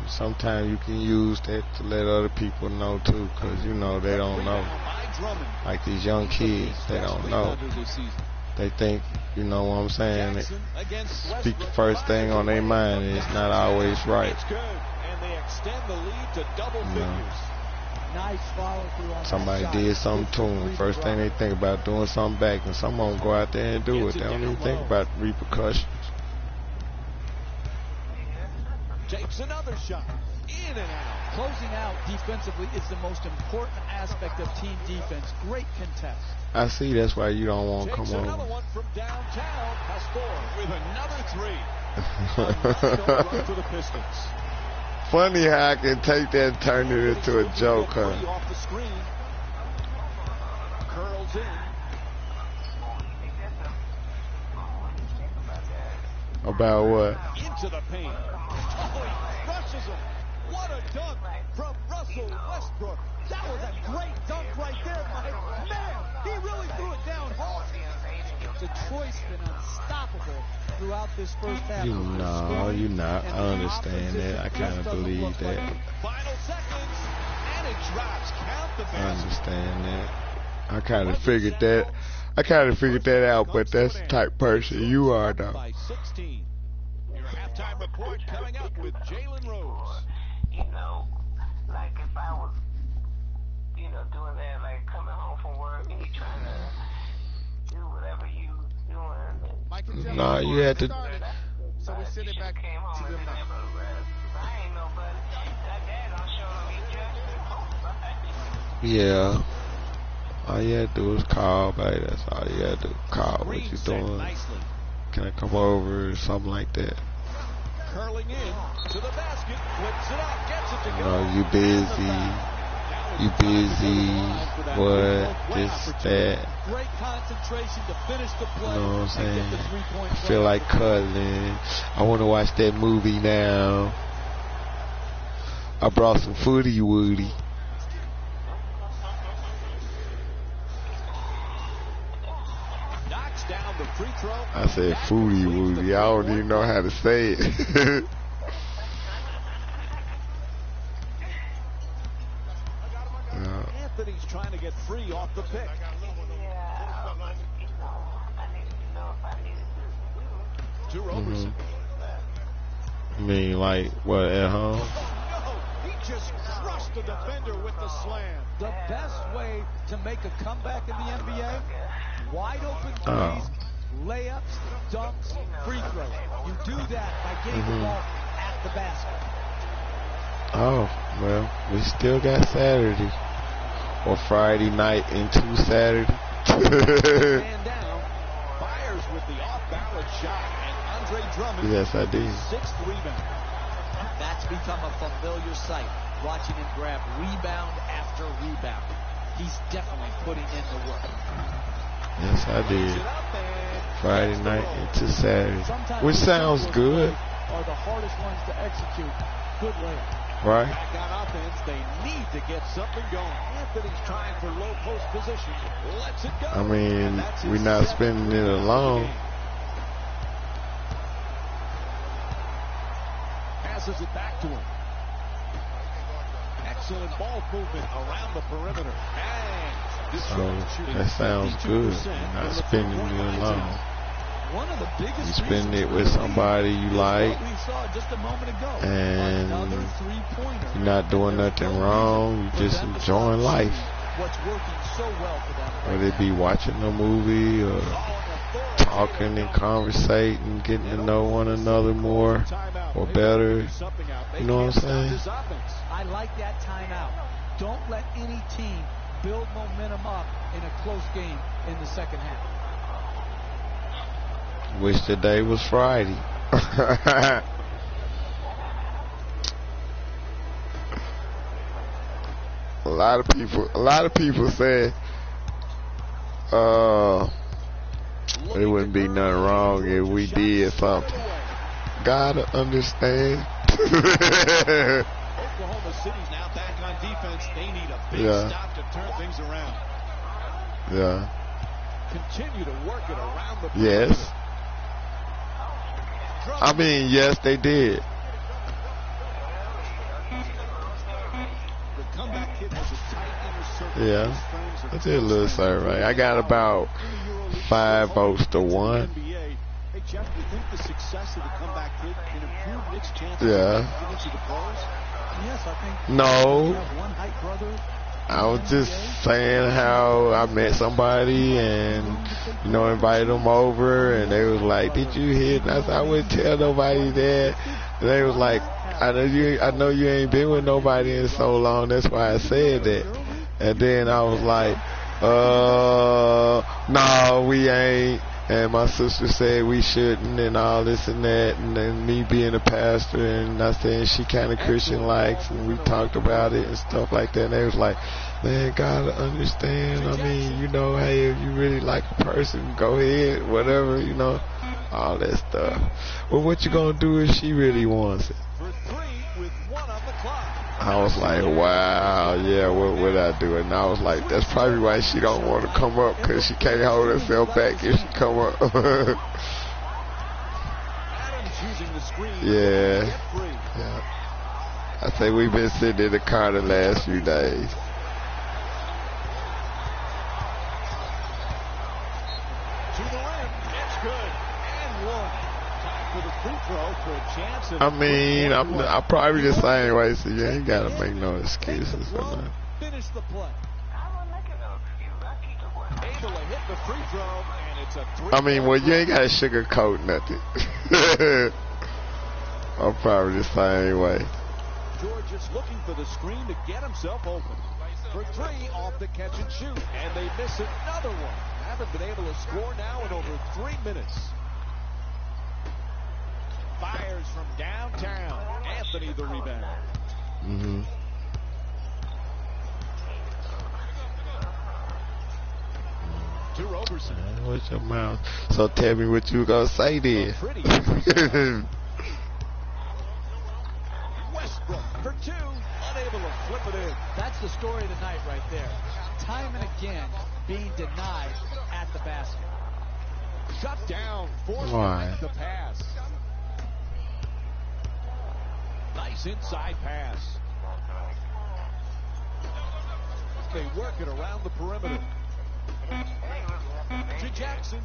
Sometimes you can use that to let other people know too, because you know they don't know. Like these young kids, they don't know. They think, you know what I'm saying, speak the first thing on their mind, and it's not always right. And they extend the lead to double figures. Nice follow through on somebody did something to them. First thing they think about doing something back, and some of them go out there and do it. They don't even think about repercussions. Takes another shot. In and out. Closing out defensively is the most important aspect of team defense. Great contest. I see. That's why you don't want to come on. Another one from downtown. Pastor with another three. Run for the Pistons. Funny how I can take that and turn it into a joke, huh? Off the screen. Curls in. About what? Into the paint. Oh, he crushes him. What a dunk from Russell Westbrook. That was a great dunk right there, Mike. Man, he really threw it down hard. Detroit's been unstoppable throughout this first half. You're not. I understand that. I kind of believe that. Final seconds, and it drops. Count the basket. I understand that. I kind of figured that out, but that's the type of person you are, though. By 16. Your halftime report coming up with Jalen Rose. You know, like if I was, you know, doing that, like coming home from work and you trying to do whatever you doing. No, you had to. So we send it back to them now. I ain't nobody. That dad don't show no judgment. Yeah. All you had to do is call, baby. That's all you had to do. Call what you doing. Can I come over or something like that? Curling in to the basket, flips it up, gets it to go. You busy, what, this, that. Great concentration to finish the play. You know what I'm saying? I feel like cuddling. I want to watch that movie now. I brought some Footy Woody. Knocks down the free throw. I said Footy Woody. I don't even know how to say it. Anthony's trying to get free off the pick. To Roberson. I mean, like, what, at home? No, he just crushed the defender with the slam. The best way to make a comeback in the NBA, wide open threes, layups, dunks, free throws. You do that by getting the ball at the basket. Oh, well, we still got Saturday. Or Friday night into Saturday. Man down, fires with the off-balance shot, and Andre Drummond. Yes, I did. Sixth rebound. That's become a familiar sight, watching him grab rebound after rebound. He's definitely putting in the work. Yes, I did. Friday night into Saturday. Which sounds good. Are the hardest ones to execute. Good layup. Right. Back on offense, they need to get something going. Anthony's trying for low post position. Lets it go. I mean, we're not spending it alone. Passes it back to him. Excellent ball movement around the perimeter. That sounds good. You're not spending it alone. One of the biggest you spend it with somebody you like, we saw just a moment ago. And you're not doing nothing wrong. You're just enjoying life. What's working so well for them? Whether it be watching a movie or talking and conversating, getting to know one another more or better. You know what I'm saying? I like that timeout. Don't let any team build momentum up in a close game in the second half. Wish today was Friday. A lot of people said it wouldn't be nothing wrong if we did something. Gotta understand. Oklahoma City's now back on defense. They need a big stop to turn things around. Yeah. Continue to work it around the Yes. I mean, yes, they did. The comeback kid has a tight inner circle. Yeah. I did a little survey. I got about 5 votes to 1. Hey, Jeff, do you think the success of the comeback kid can improve Nick's chances of Yeah. getting to the pros? Yes, I think. No. You have one hype brother. I was just saying how I met somebody and, you know, invited them over and they was like, did you hear? And I said, I wouldn't tell nobody that. And they was like, I know you ain't been with nobody in so long. That's why I said that. And then I was like, no, we ain't. And my sister said we shouldn't and all this and that. And then me being a pastor and I said she kind of Christian likes and we talked about it and stuff like that. And they was like, man, gotta understand. I mean, you know, hey, if you really like a person, go ahead, whatever, you know, all that stuff. Well, what you gonna do if she really wants it? For 3 with 1 on the clock. I was like, wow, yeah, what would I do? And I was like, that's probably why she don't want to come up, because she can't hold herself back if she come up. Adams using the screen. Yeah. I say we've been sitting in the car the last few days. To the rim. It's good. And 1. Time for the free throw for a chance. I mean, I'm probably the same way, so you ain't got to make no excuses for that. Finish the play. Able to hit the free throw, and it's a 3. I mean, well, you ain't got to sugarcoat nothing. I'm probably the same way. George is looking for the screen to get himself open. For 3 off the catch and shoot, and they miss another one. Haven't been able to score now in over 3 minutes. Fires from downtown. Anthony the rebound. Mm-hmm. To Roberson. What's your mouth? So tell me what you gonna say then. Westbrook for two, unable to flip it in. That's the story of the night right there. Time and again being denied at the basket. Shut down. Forced Why? the pass. Nice inside pass. They work it around the perimeter. To Jackson.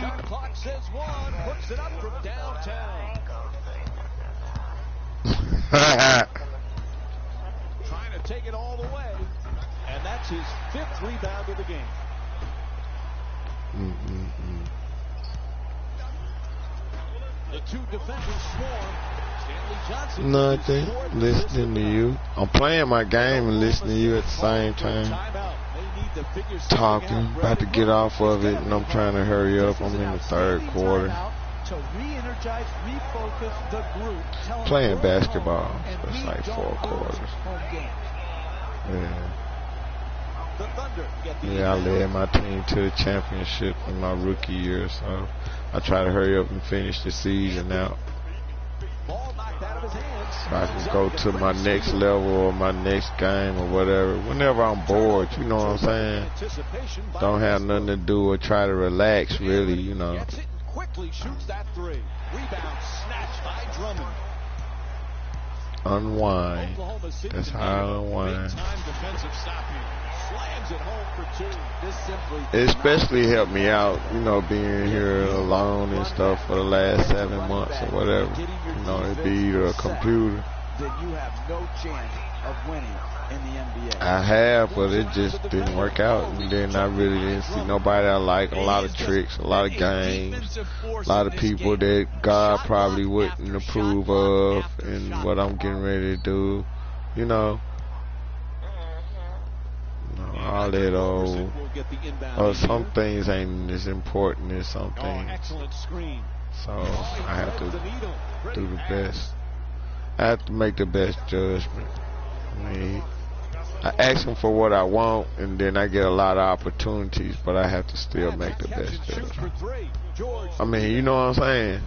Shot clock says one. Puts it up from downtown. Trying to take it all the way. And that's his 5th rebound of the game. The two defenders swarm. Stanley Johnson. Nothing. Listening to you. I'm playing my game and listening to you at the same time. Talking. About to get off of it, and I'm trying to hurry up. I'm in the 3rd quarter. To re-energize, refocus the group. Playing basketball. It's like 4 quarters. Yeah. Yeah, I led my team to the championship in my rookie year, so I try to hurry up and finish the season out. So I can go to my next level or my next game or whatever. Whenever I'm bored, you know what I'm saying? Don't have nothing to do or try to relax, really, you know. Quickly shoots that three. Rebound snatched by Drummond. Unwind. That's how I unwind. It especially helped me out, you know, being here alone and stuff for the last 7 months or whatever. You know, it'd be either a computer. Then you have no chance of winning in the NBA. I have, but it just didn't work out. And then I really didn't see nobody I like. A lot of tricks, a lot of games, a lot of people that God probably wouldn't approve of, and what I'm getting ready to do, you know. All that old. Some things ain't as important as some things. So I have to do the best. I have to make the best judgment. I mean, I ask them for what I want, and then I get a lot of opportunities, but I have to still make the best judgment. I mean, you know what I'm saying?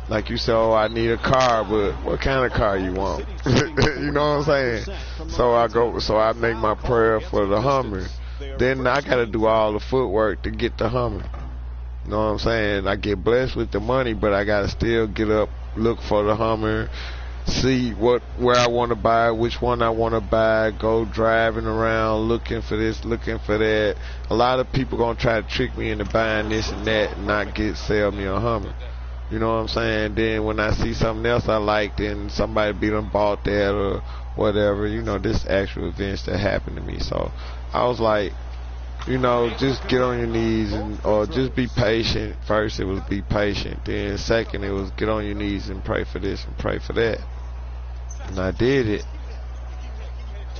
Like you said, oh, I need a car, but what kind of car you want? You know what I'm saying? So I make my prayer for the Hummer. Then I got to do all the footwork to get the Hummer. You know what I'm saying? I get blessed with the money, but I got to still get up, look for the Hummer, see where I want to buy, which one I want to buy, go driving around looking for this, looking for that. A lot of people going to try to trick me into buying this and that and not sell me a Hummer. You know what I'm saying? Then when I see something else I like, then somebody be done bought that or whatever. You know, this actual events that happened to me. So I was like, you know, just get on your knees or just be patient. First it was be patient. Then second it was get on your knees and pray for this and pray for that. And I did it.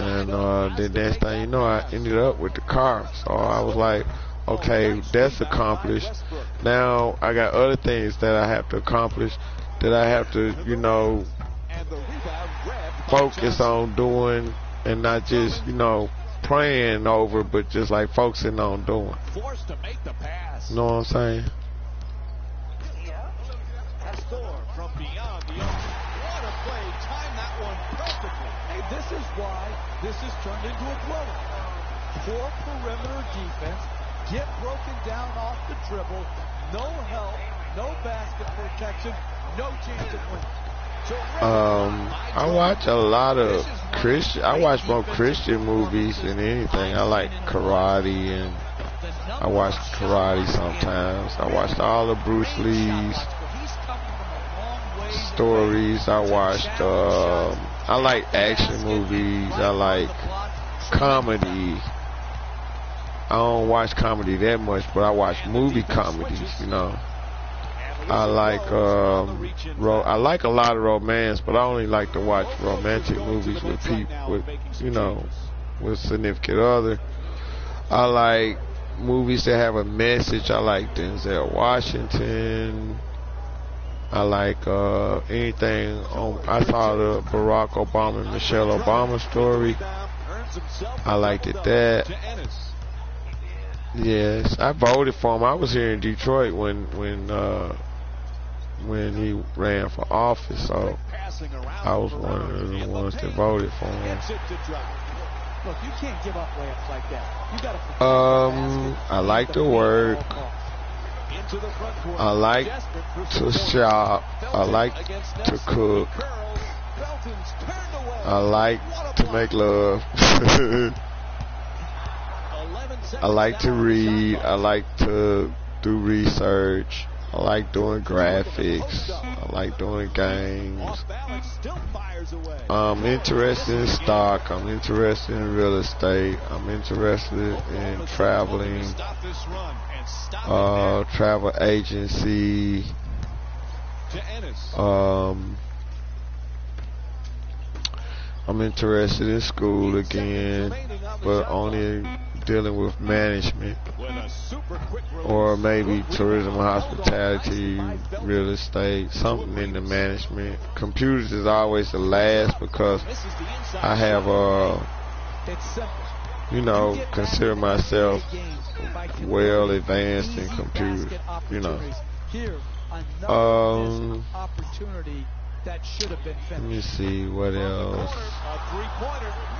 And the next thing you know, I ended up with the car. So I was like, okay, that's accomplished. Now I got other things that I have to accomplish, that I have to, you know, focus on doing, and not just, you know, praying over, but just like focusing on doing. Forced to make the pass. You know what I'm saying? Pastor from beyond the arc. What a play. Time that one perfectly. Hey, this is why this has turned into a thriller. Poor perimeter defense. Get broken down off the dribble. No help. No basket protection. No chance of winning. I watch a lot of I watch more Christian movies than anything. I like karate, and I watch karate sometimes. I watched all of Bruce Lee's stories. I watched, I like action movies. I like comedy. I don't watch comedy that much, but I watch movie comedies, you know. I like I like a lot of romance, but I only like to watch romantic movies with people, with, you know, with significant other. I like movies that have a message. I like Denzel Washington. I like anything on. I saw the Barack Obama and Michelle Obama story. I liked it that. Yes, I voted for him. I was here in Detroit when when he ran for office, so I was one of the ones that voted for him. Look, you can't give up layups like that. You got to. I like to work. I like to shop. I like to cook. I like to make love. I like to read. I like to do research. I like doing graphics. I like doing games. I'm interested in stock. I'm interested in real estate. I'm interested in traveling. Travel agency. I'm interested in school again, but only dealing with management, or maybe tourism, hospitality, real estate, something in the management. Computers is always the last because I have consider myself well advanced in computers, Let me see what else.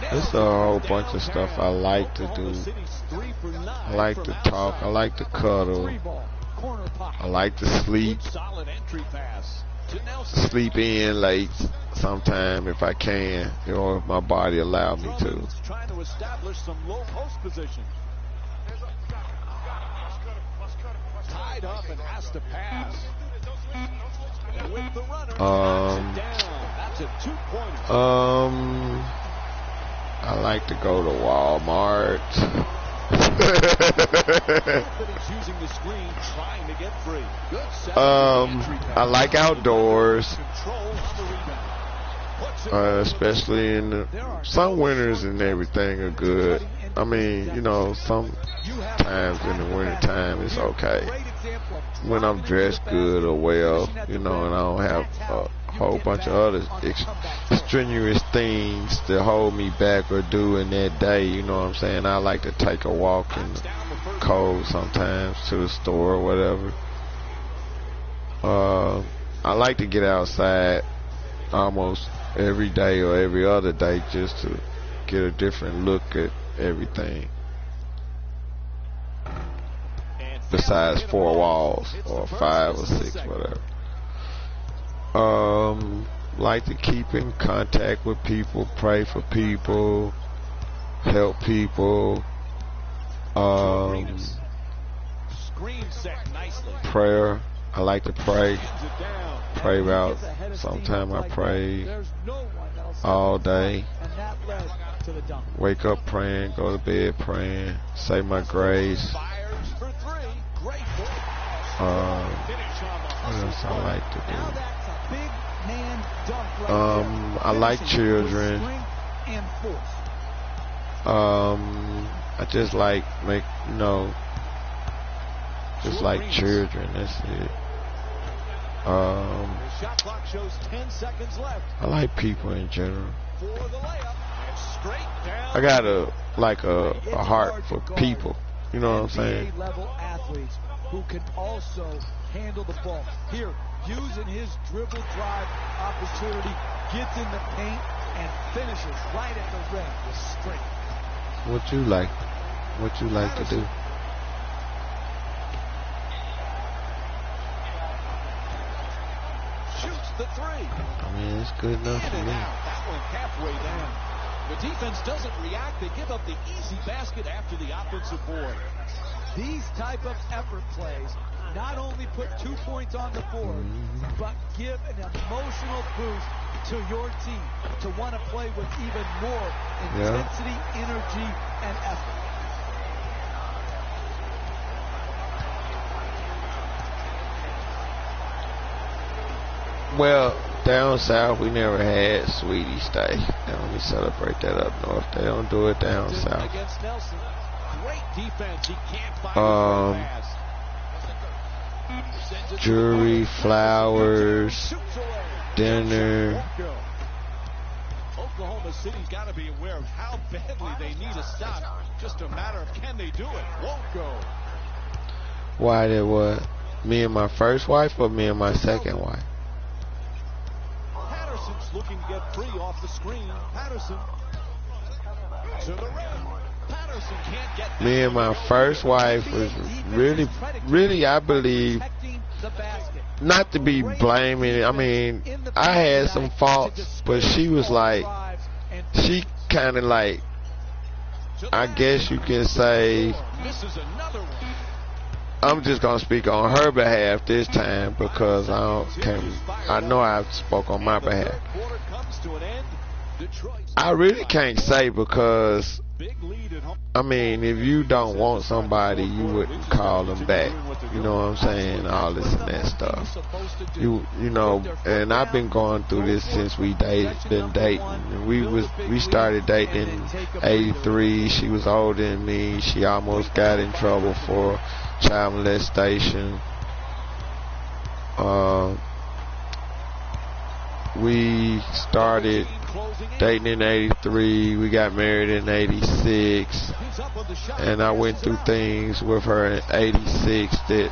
There's a whole bunch of stuff I like to do. I like to talk. I like to cuddle. I like to sleep. Sleep in late sometime if I can, or if my body allows me to. Trying to establish some low post position. Tied up and has to pass. With the runner, that's a 2-pointer. I like to go to Walmart. Using the screen, trying to get free. I like outdoors. Especially in some winters and everything are good. I mean, some times in the winter time it's okay when I'm dressed good or well, and I don't have a whole bunch of other strenuous things to hold me back or do in that day. You know what I'm saying? I like to take a walk in the cold sometimes, to the store or whatever. I like to get outside almost every day or every other day just to get a different look at everything besides 4 walls or 5 or 6, whatever. Like to keep in contact with people, pray for people, help people. Prayer. I like to pray. Pray about. Sometimes I pray all day. Wake up praying, go to bed praying, say my grace. What else I like to do? I like children. I just like just like children. That's it. I like people in general. I got a heart for people. You know what I'm saying? Level athletes who can also handle the ball. Here, using his dribble drive opportunity, gets in the paint and finishes right at the rim with strength. What you like? What you like to do? Shoots the 3. I mean, it's good enough for me. That one halfway down. The defense doesn't react. They give up the easy basket after the offensive board. These type of effort plays not only put 2 points on the board, but give an emotional boost to your team to want to play with even more intensity, energy, and effort. Well, down south, we never had Sweetie Stay. Now, let me celebrate that up north. They don't do it down south. Against Nelson. Great defense. He can't find jewelry, flowers, dinner. Oklahoma City's got to be aware of how badly they need a stop. Just a matter of can they do it. Won't go. Why they what? Me and my first wife or me and my second wife? Patterson's looking to get free off the screen. Patterson to the rim. Patterson can't get me and my first wife was really, I believe, not to be blaming. I mean, I had some faults, but she was like, she kind of like, I guess you can say, I'm just gonna speak on her behalf this time because I know I spoke on my behalf. I really can't say because, I mean, if you don't want somebody, you wouldn't call them back. You know what I'm saying? All this and that stuff. You know, and I've been going through this since been dating. We started dating in '83. She was older than me. She almost got in trouble for child molestation. We started dating in '83. We got married in '86, and I went through things with her in '86 that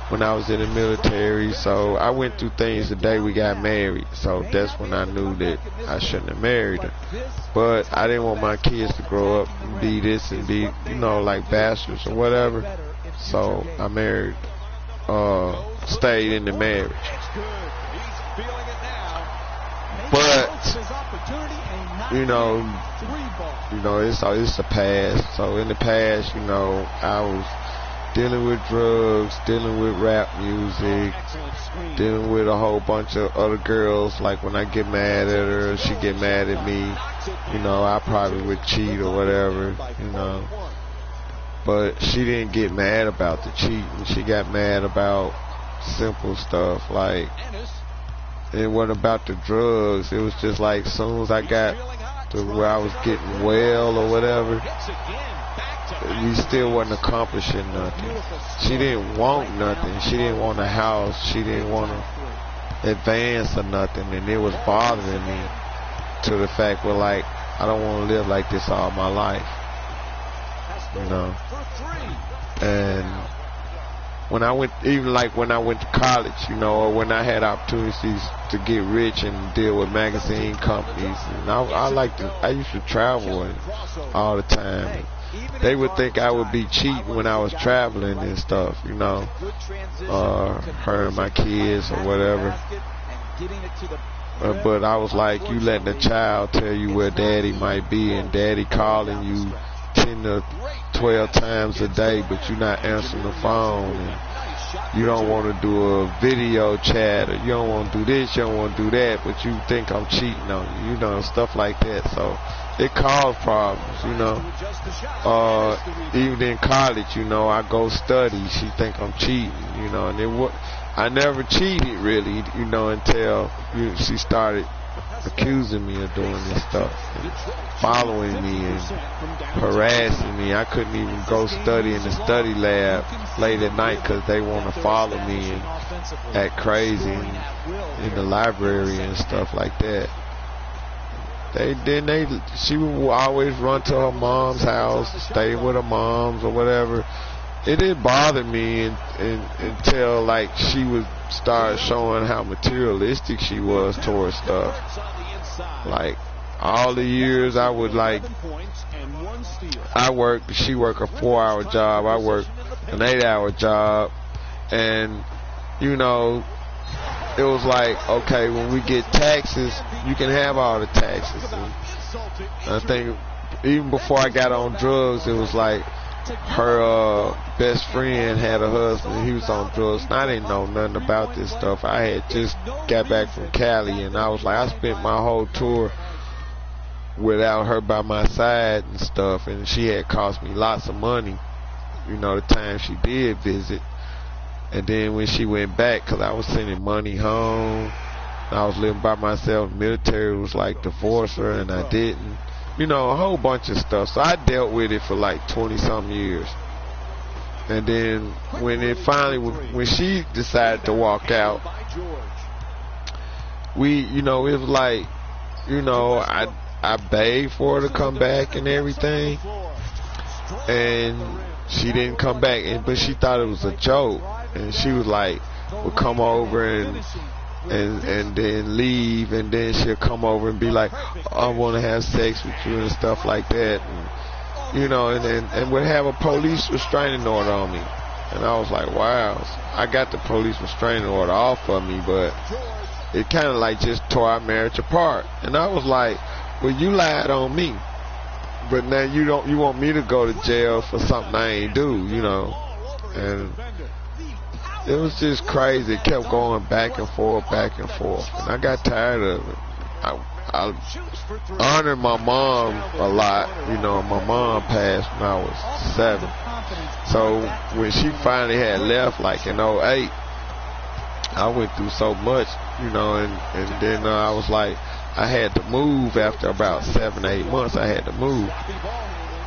when I was in the military. So I went through things the day we got married. So that's when I knew that I shouldn't have married her. But I didn't want my kids to grow up and be this and be, you know, like bastards or whatever. So I married, stayed in the marriage. But you know, it's a past. So in the past, you know, I was dealing with drugs, dealing with rap music, dealing with a whole bunch of other girls. Like when I get mad at her, she get mad at me. You know, I probably would cheat or whatever. You know, but she didn't get mad about the cheating. She got mad about simple stuff like. It wasn't about the drugs. It was just like as soon as I got to where I was getting well or whatever, we still wasn't accomplishing nothing. She didn't want nothing. She didn't want a house. She didn't want to advance or nothing. And it was bothering me to the fact where, like, I don't want to live like this all my life. You know? And when I went, even like when I went to college, you know, or when I had opportunities to get rich and deal with magazine companies, and I used to travel all the time. They would think I would be cheating when I was traveling and stuff, you know, her and my kids or whatever. But I was like, you letting a child tell you where daddy might be, and daddy calling you 10 to 12 times a day, but you're not answering the phone, and you don't want to do a video chat, or you don't want to do this, you don't want to do that, but you think I'm cheating on you, you know, stuff like that. So it caused problems, you know. Even in college, you know, I go study, she think I'm cheating, you know, and I never cheated really, you know, until she started accusing me of doing this stuff, and following me and harassing me. I couldn't even go study in the study lab late at night because they want to follow me and act crazy in the library and stuff like that. She would always run to her mom's house, stay with her mom's or whatever. It didn't bother me until like she would start showing how materialistic she was towards stuff. Like all the years I would like, she worked a 4-hour job, I worked an 8-hour job, and you know, it was like, okay, when we get taxes, you can have all the taxes. And I think even before I got on drugs, it was like her best friend had a husband, he was on drugs, and I didn't know nothing about this stuff. I had just got back from Cali, and I was like, I spent my whole tour without her by my side and stuff, and she had cost me lots of money, you know, the time she did visit. And then when she went back, because I was sending money home, I was living by myself, the military was like divorce her, and I didn't. You know, a whole bunch of stuff. So I dealt with it for like 20-something years. And then when she decided to walk out, you know, it was like, you know, I begged for her to come back and everything. And she didn't come back, but she thought it was a joke. and she was like, would come over and then leave, and then she'll come over and be like, I want to have sex with you and stuff like that, and, you know, and would have a police restraining order on me. And I was like, wow, I got the police restraining order off of me, but it kind of like just tore our marriage apart. And I was like, well, you lied on me, but now you want me to go to jail for something I ain't do, you know. And it was just crazy. It kept going back and forth, and I got tired of it. I honored my mom a lot. You know, my mom passed when I was 7. So when she finally had left, like in 08, I went through so much, you know, and then I was like, I had to move after about 7 or 8 months. I had to move.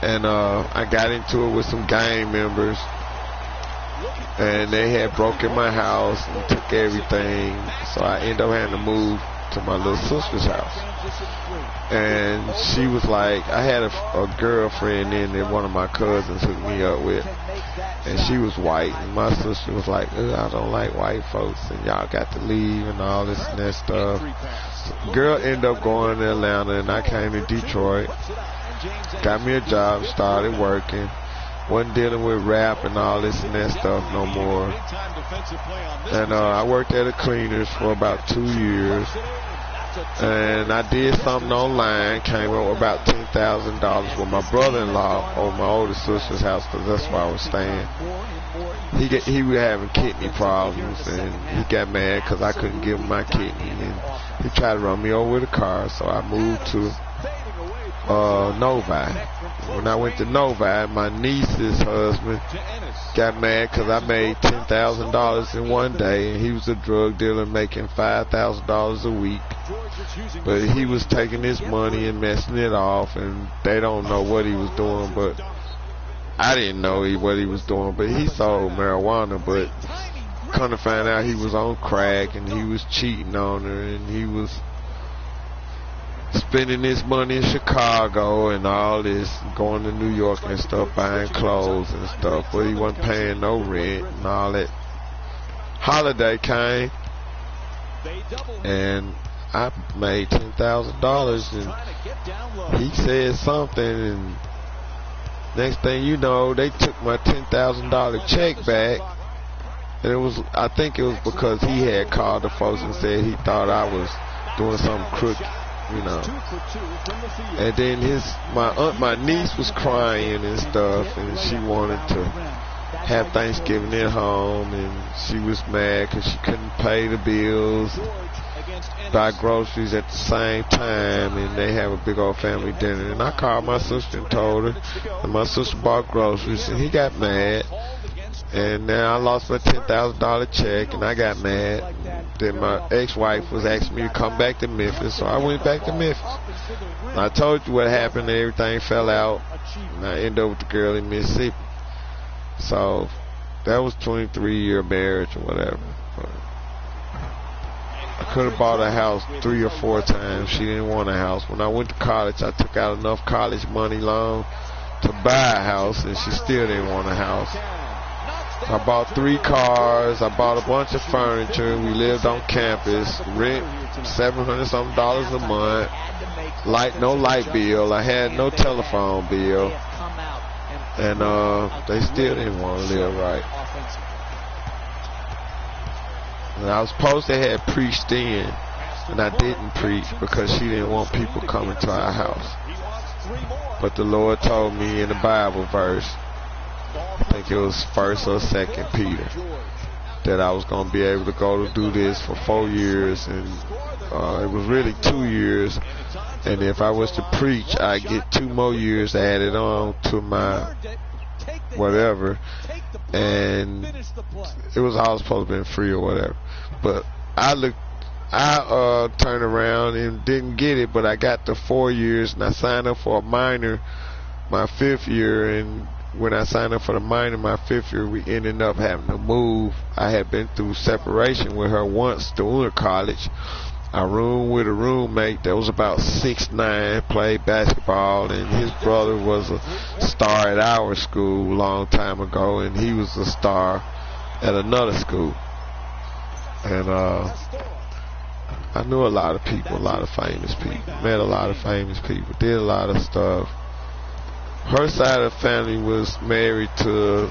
And I got into it with some gang members, and they had broken my house and took everything. So I ended up having to move to my little sister's house. And she was like, I had a girlfriend in there, one of my cousins hooked me up with, and she was white, and my sister was like, I don't like white folks, and y'all got to leave and all this and that stuff. So girl ended up going to Atlanta, and I came to Detroit, got me a job, started working, wasn't dealing with rap and all this and that stuff no more. And I worked at a cleaners for about 2 years. And I did something online, came up with about $10,000 with my brother-in-law over my older sister's house, because that's where I was staying. He was having kidney problems, and he got mad because I couldn't give him my kidney, and he tried to run me over with a car. So I moved to Novi. When I went to Novi, my niece's husband got mad because I made $10,000 in one day, and he was a drug dealer making $5,000 a week. But he was taking his money and messing it off, and they don't know what he was doing, but I didn't know what he was doing. But he sold marijuana, but come to find out he was on crack, and he was cheating on her, and he was spending his money in Chicago and all this, going to New York and stuff, buying clothes and stuff, but he wasn't paying no rent and all that. Holiday came, and I made $10,000, and he said something, and next thing you know, they took my $10,000 check back, and I think it was because he had called the folks and said he thought I was doing something crooked, you know. And then my niece was crying and stuff, and she wanted to have Thanksgiving at home, and she was mad because she couldn't pay the bills, buy groceries at the same time, and they have a big old family dinner. And I called my sister and told her, and my sister bought groceries, and he got mad. And now I lost my $10,000 check, and I got mad. Then my ex-wife was asking me to come back to Memphis, so I went back to Memphis. And I told you what happened, and everything fell out, and I ended up with the girl in Mississippi. So that was 23-year marriage or whatever. But I could have bought a house 3 or 4 times. She didn't want a house. When I went to college, I took out enough college money loan to buy a house, and she still didn't want a house. I bought 3 cars. I bought a bunch of furniture. We lived on campus. Rent $700-something a month. No light bill. I had no telephone bill. And they still didn't want to live right. And I was supposed to have preached in, and I didn't preach because she didn't want people coming to our house. But the Lord told me in the Bible verse, I think it was 1st or 2nd Peter, that I was going to be able to go to do this for 4 years, and it was really 2 years, and if I was to preach, I'd get 2 more years added on to my whatever, and it was all supposed to be free or whatever. But I turned around and didn't get it, but I got the 4 years, and I signed up for a minor my 5th year, and when I signed up for the minor my 5th year, we ended up having to move. I had been through separation with her once during college. I roomed with a roommate that was about 6'9", played basketball, and his brother was a star at our school a long time ago, and he was a star. at another school. And I knew a lot of people, a lot of famous people, met a lot of famous people, did a lot of stuff. Her side of the family was married to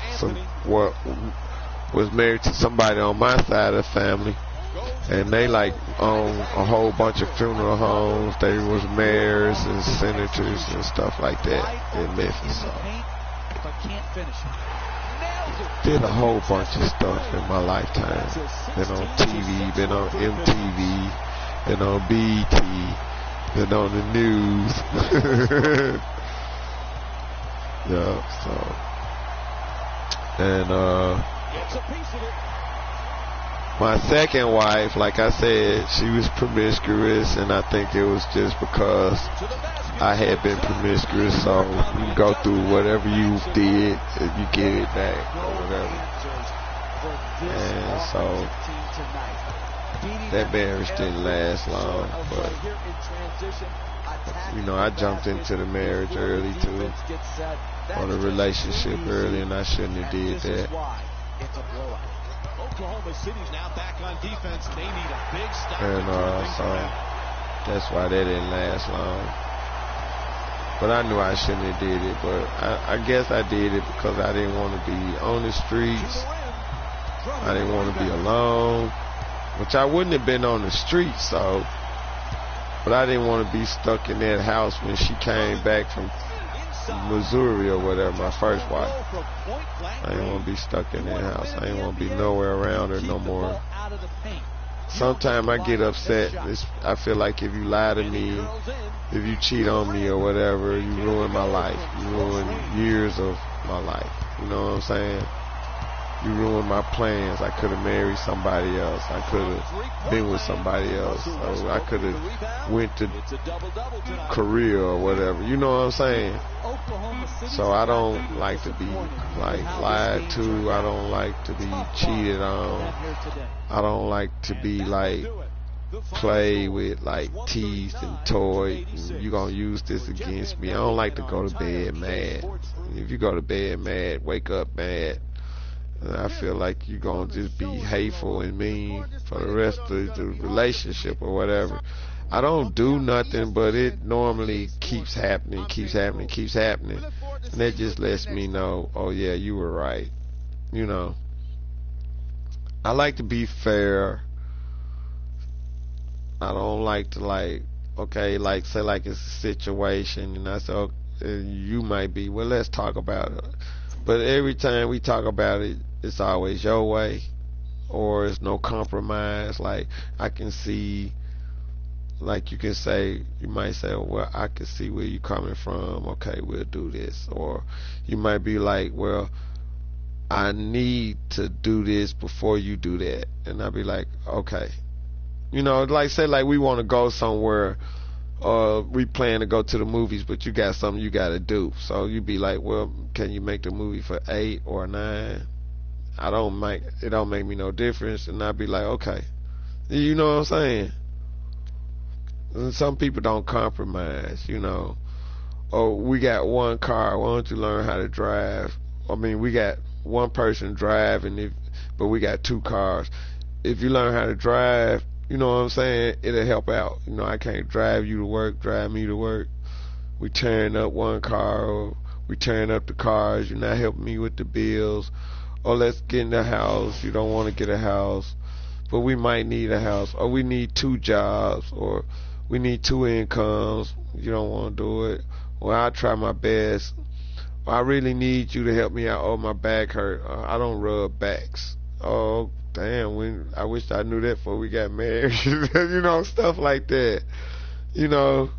somebody on my side of the family, and they like own a whole bunch of funeral homes. They was mayors and senators and stuff like that in Memphis. So did a whole bunch of stuff in my lifetime. Been on TV, been on MTV, been on BET, been on the news. Yeah, so. And my second wife, like I said, she was promiscuous, and I think it was just because I had been promiscuous, so you go through whatever you did, you get it back or whatever. And so that marriage didn't last long, but you know, I jumped into the marriage early too, or the relationship early, and I shouldn't have did that. Oklahoma City's now back on defense. They need a big stop. And so that's why that didn't last long. But I knew I shouldn't have did it, but I guess I did it because I didn't want to be on the streets. I didn't want to be alone, which I wouldn't have been on the streets, so. But I didn't want to be stuck in that house when she came back from Missouri or whatever, my first wife. I didn't want to be stuck in that house. I didn't want to be nowhere around her no more. Sometimes I get upset. I feel like if you lie to me, if you cheat on me or whatever, you ruin my life. You ruin years of my life. You know what I'm saying? You ruined my plans. I could have married somebody else. I could have been with somebody else. So I could have went to career or whatever. You know what I'm saying? So I don't like to be like lied to. I don't like to be cheated on. I don't like to be like play with like teeth and toy. You gonna use this against me. I don't like to go to bed mad. If you go to bed mad, wake up mad. And I feel like you're going to just be hateful and mean for the rest of the relationship or whatever. I don't do nothing, but it normally keeps happening. And that just lets me know, oh yeah, you were right. You know, I like to be fair. I don't like to like, okay, like say like it's a situation and I say, oh, you might be, well, let's talk about it. But every time we talk about it, it's always your way, or it's no compromise. Like I can see, like you can say, you might say, well, I can see where you're coming from. Okay, we'll do this. Or you might be like, well, I need to do this before you do that. And I'll be like, okay. You know, like say like we want to go somewhere, we plan to go to the movies, but you got something you got to do. So you be like, well, can you make the movie for 8 or 9? It don't make me no difference. And I'd be like, okay. You know what I'm saying? And some people don't compromise, you know. Oh, we got one car. Why don't you learn how to drive? I mean, we got one person driving, but we got 2 cars. If you learn how to drive, you know what I'm saying, it'll help out. You know, I can't drive you to work, drive me to work. We tearing up one car, or we tearing up the cars. You're not helping me with the bills. Or let's get in the house. You don't want to get a house, but we might need a house. Or we need 2 jobs, or we need 2 incomes. You don't want to do it. Well, I'll try my best. Well, I really need you to help me out. Oh, my back hurt. I don't rub backs. Oh, damn, I wish I knew that before we got married. You know, stuff like that. You know,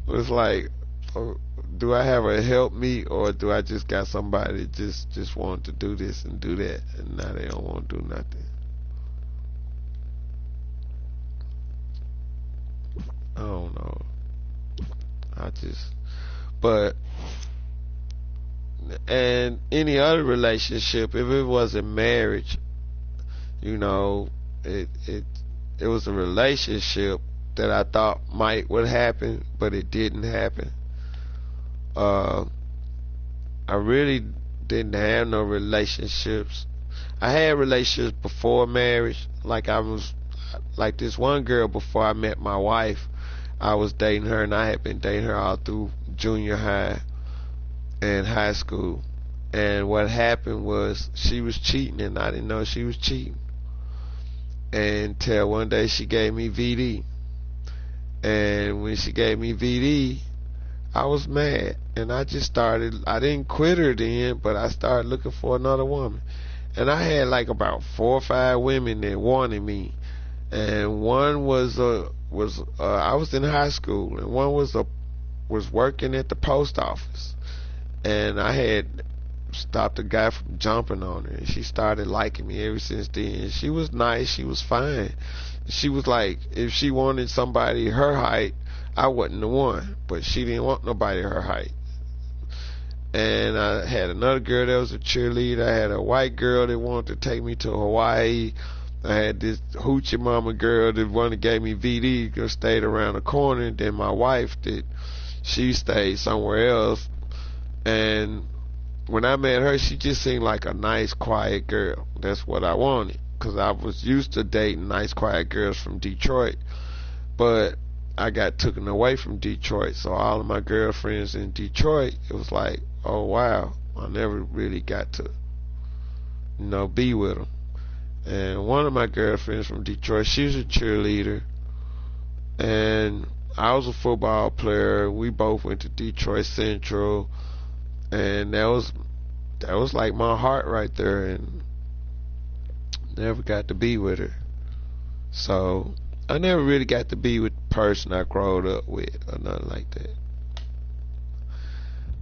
it's like, do I have a help me, or do I just got somebody that just want to do this and do that, and now they don't want to do nothing? I don't know. And any other relationship, if it wasn't marriage, you know, it was a relationship that I thought would happen, but it didn't happen. I really didn't have no relationships I had relationships before marriage. Like this one girl before I met my wife. I was dating her, and I had been dating her all through junior high and high school. And what happened was she was cheating, and I didn't know she was cheating. Until one day she gave me VD. And when she gave me VD, I was mad. And I didn't quit her then, but I started looking for another woman. And I had like about 4 or 5 women that wanted me. And one was I was in high school, and one was working at the post office. And I had stopped a guy from jumping on her, and she started liking me ever since then. She was nice, she was fine. She was like, if she wanted somebody her height, I wasn't the one, but she didn't want nobody her height. And I had another girl that was a cheerleader. I had a white girl that wanted to take me to Hawaii. I had this hoochie mama girl that one that gave me VD, that stayed around the corner. And then my wife, she stayed somewhere else. And when I met her, she just seemed like a nice, quiet girl. That's what I wanted, because I was used to dating nice, quiet girls from Detroit. But I got taken away from Detroit, so all of my girlfriends in Detroit, it was like, oh wow, I never really got to, be with them. And one of my girlfriends from Detroit, she was a cheerleader, and I was a football player. We both went to Detroit Central, and that was like my heart right there, and never got to be with her. So I never really got to be with the person I growed up with or nothing like that.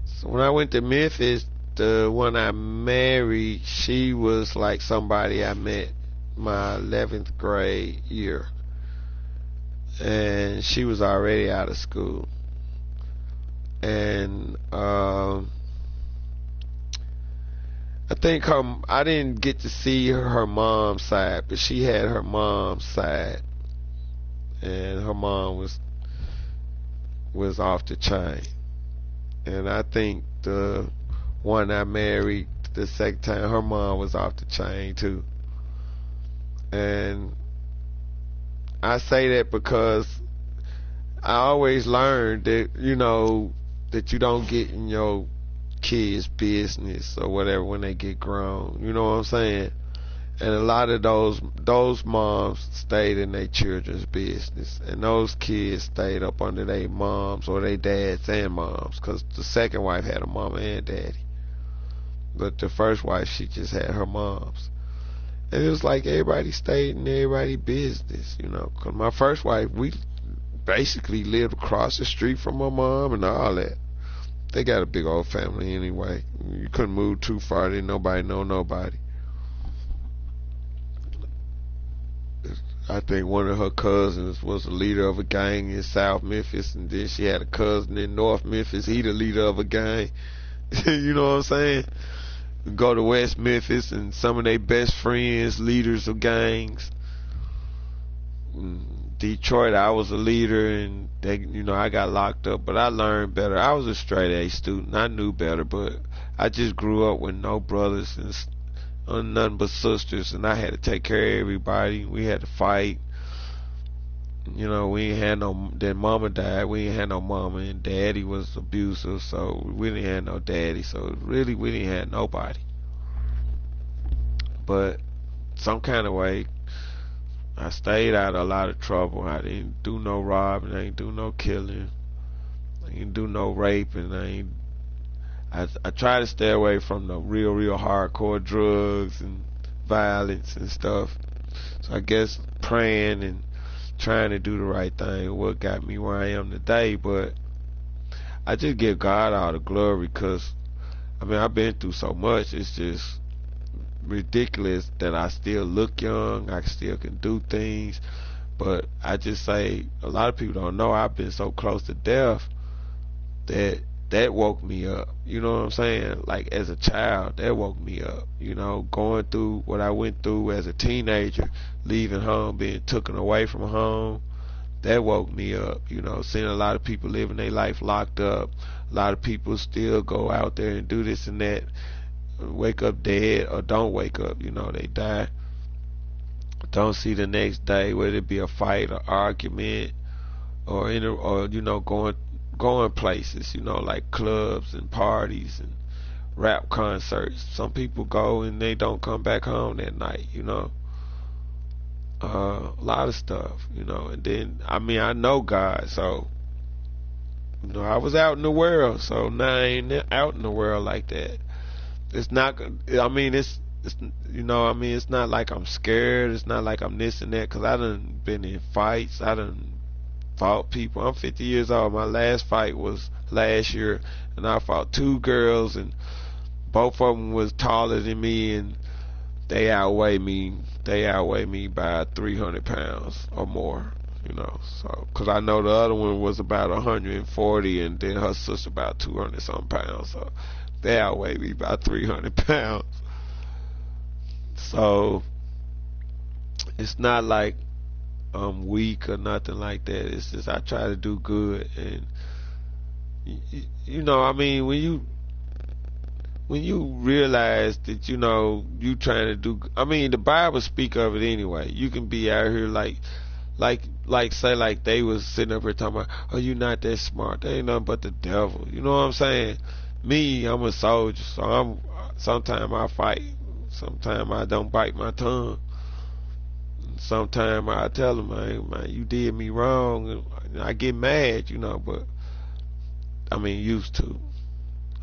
So when I went to Memphis, the one I married, she was like somebody I met my 11th grade year. And she was already out of school. And I think I didn't get to see her mom's side, but she had her mom's side. And her mom was off the chain. And I think the one I married the second time, her mom was off the chain too. And I say that because I always learned that, that you don't get in your kids' business or whatever when they get grown. You know what I'm saying? And a lot of those moms stayed in their children's business, and those kids stayed up under their moms or their dads and moms, because the second wife had a mama and daddy, but the first wife, she just had her moms. And it was like everybody stayed in everybody's business, because my first wife, we basically lived across the street from my mom and all that. They got a big old family anyway. You couldn't move too far, didn't nobody know nobody. I think one of her cousins was the leader of a gang in South Memphis, and then she had a cousin in North Memphis. He the leader of a gang. You know what I'm saying? Go to West Memphis, and some of their best friends, leaders of gangs. Detroit, I was a leader, and I got locked up, but I learned better. I was a straight A student. I knew better, but I just grew up with no brothers and nothing but sisters, and I had to take care of everybody. We had to fight. We ain't had no. Then mama died. We ain't had no mama, and daddy was abusive, so we didn't have no daddy. So really, we didn't have nobody. But some kind of way, I stayed out of a lot of trouble. I didn't do no robbing. I ain't do no killing. I ain't do no raping. I try to stay away from the real hardcore drugs and violence and stuff. So I guess praying and trying to do the right thing is what got me where I am today. But I just give God all the glory, because I've been through so much. It's just ridiculous that I still look young. I still can do things. But I just say, a lot of people don't know I've been so close to death that woke me up. You know what I'm saying? Like, as a child, that woke me up. Going through what I went through as a teenager, leaving home, being taken away from home, that woke me up. Seeing a lot of people living their life locked up. A lot of people still go out there and do this and that. wake up dead or don't wake up. You know, they die. Don't see the next day, whether it be a fight or argument or you know, going places, you know, like clubs and parties and rap concerts. Some people go and they don't come back home that night, you know. A lot of stuff, you know. And then, I mean, I know God, so, you know, I was out in the world, so now I ain't out in the world like that. It's not, I mean, it's you know, I mean, it's not like I'm scared. It's not like I'm this and that, because I done been in fights. I done fought people. I'm 50 years old. My last fight was last year, and I fought 2 girls, and both of them was taller than me, and they outweigh me. They outweigh me by 300 pounds or more, you know. So, because I know the other one was about 140, and then her sister about 200 something pounds. So they outweigh me by 300 pounds. So it's not like I'm weak or nothing like that. It's just I try to do good, and you know, I mean, when you realize that, you know, you trying to do, I mean, the Bible speak of it anyway. You can be out here like say like they was sitting up here talking about, oh, you not that smart. They ain't nothing but the devil. You know what I'm saying? Me, I'm a soldier, so sometimes I fight. Sometimes I don't bite my tongue. Sometimes I tell them, man, you did me wrong. And I get mad, you know, but I mean, used to.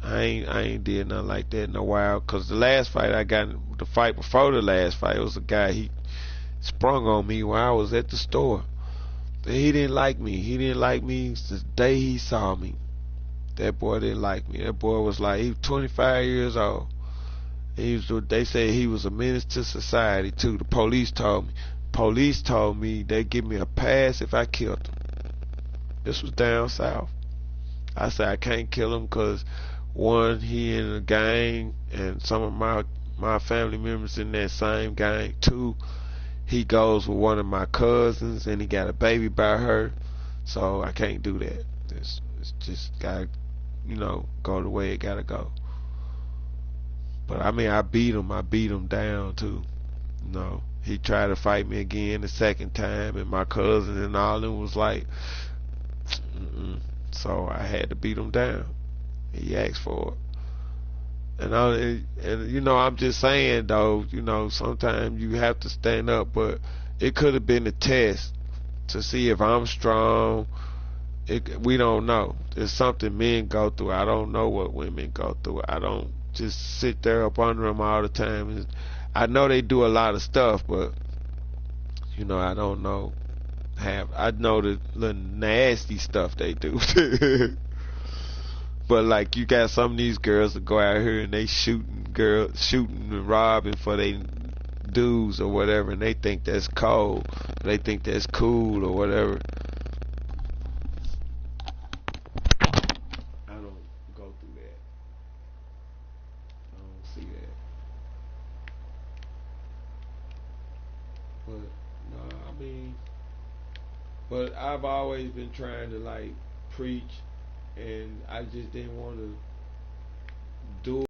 I ain't did nothing like that in a while. Cause the last fight I got, the fight before the last fight, it was a guy, he sprung on me while I was at the store. He didn't like me. He didn't like me the day he saw me. That boy didn't like me. That boy was like, he was 25 years old. They said he was a menace to society too. The police told me. Police told me they'd give me a pass if I killed him. This was down south. I said I can't kill him because, one, he in a gang and some of my family members in that same gang. 2, he goes with one of my cousins and he got a baby by her. So I can't do that. It's just gotta, you know, go the way it gotta go. But I mean, I beat him down too. You know, he tried to fight me again the second time, and my cousin and all them was like, so I had to beat him down. He asked for it. And you know, I'm just saying though, you know, sometimes you have to stand up, but it could have been a test to see if I'm strong. We don't know. It's something men go through. I don't know what women go through. I don't just sit there up under them all the time. I know they do a lot of stuff, but you know, I don't know. I know the little nasty stuff they do. But like, you got some of these girls that go out here and they shooting and robbing for they dudes or whatever, and they think that's cold. They think that's cool or whatever. I don't go through that. I don't see that. But no, I mean, but I've always been trying to like preach, and I just didn't want to do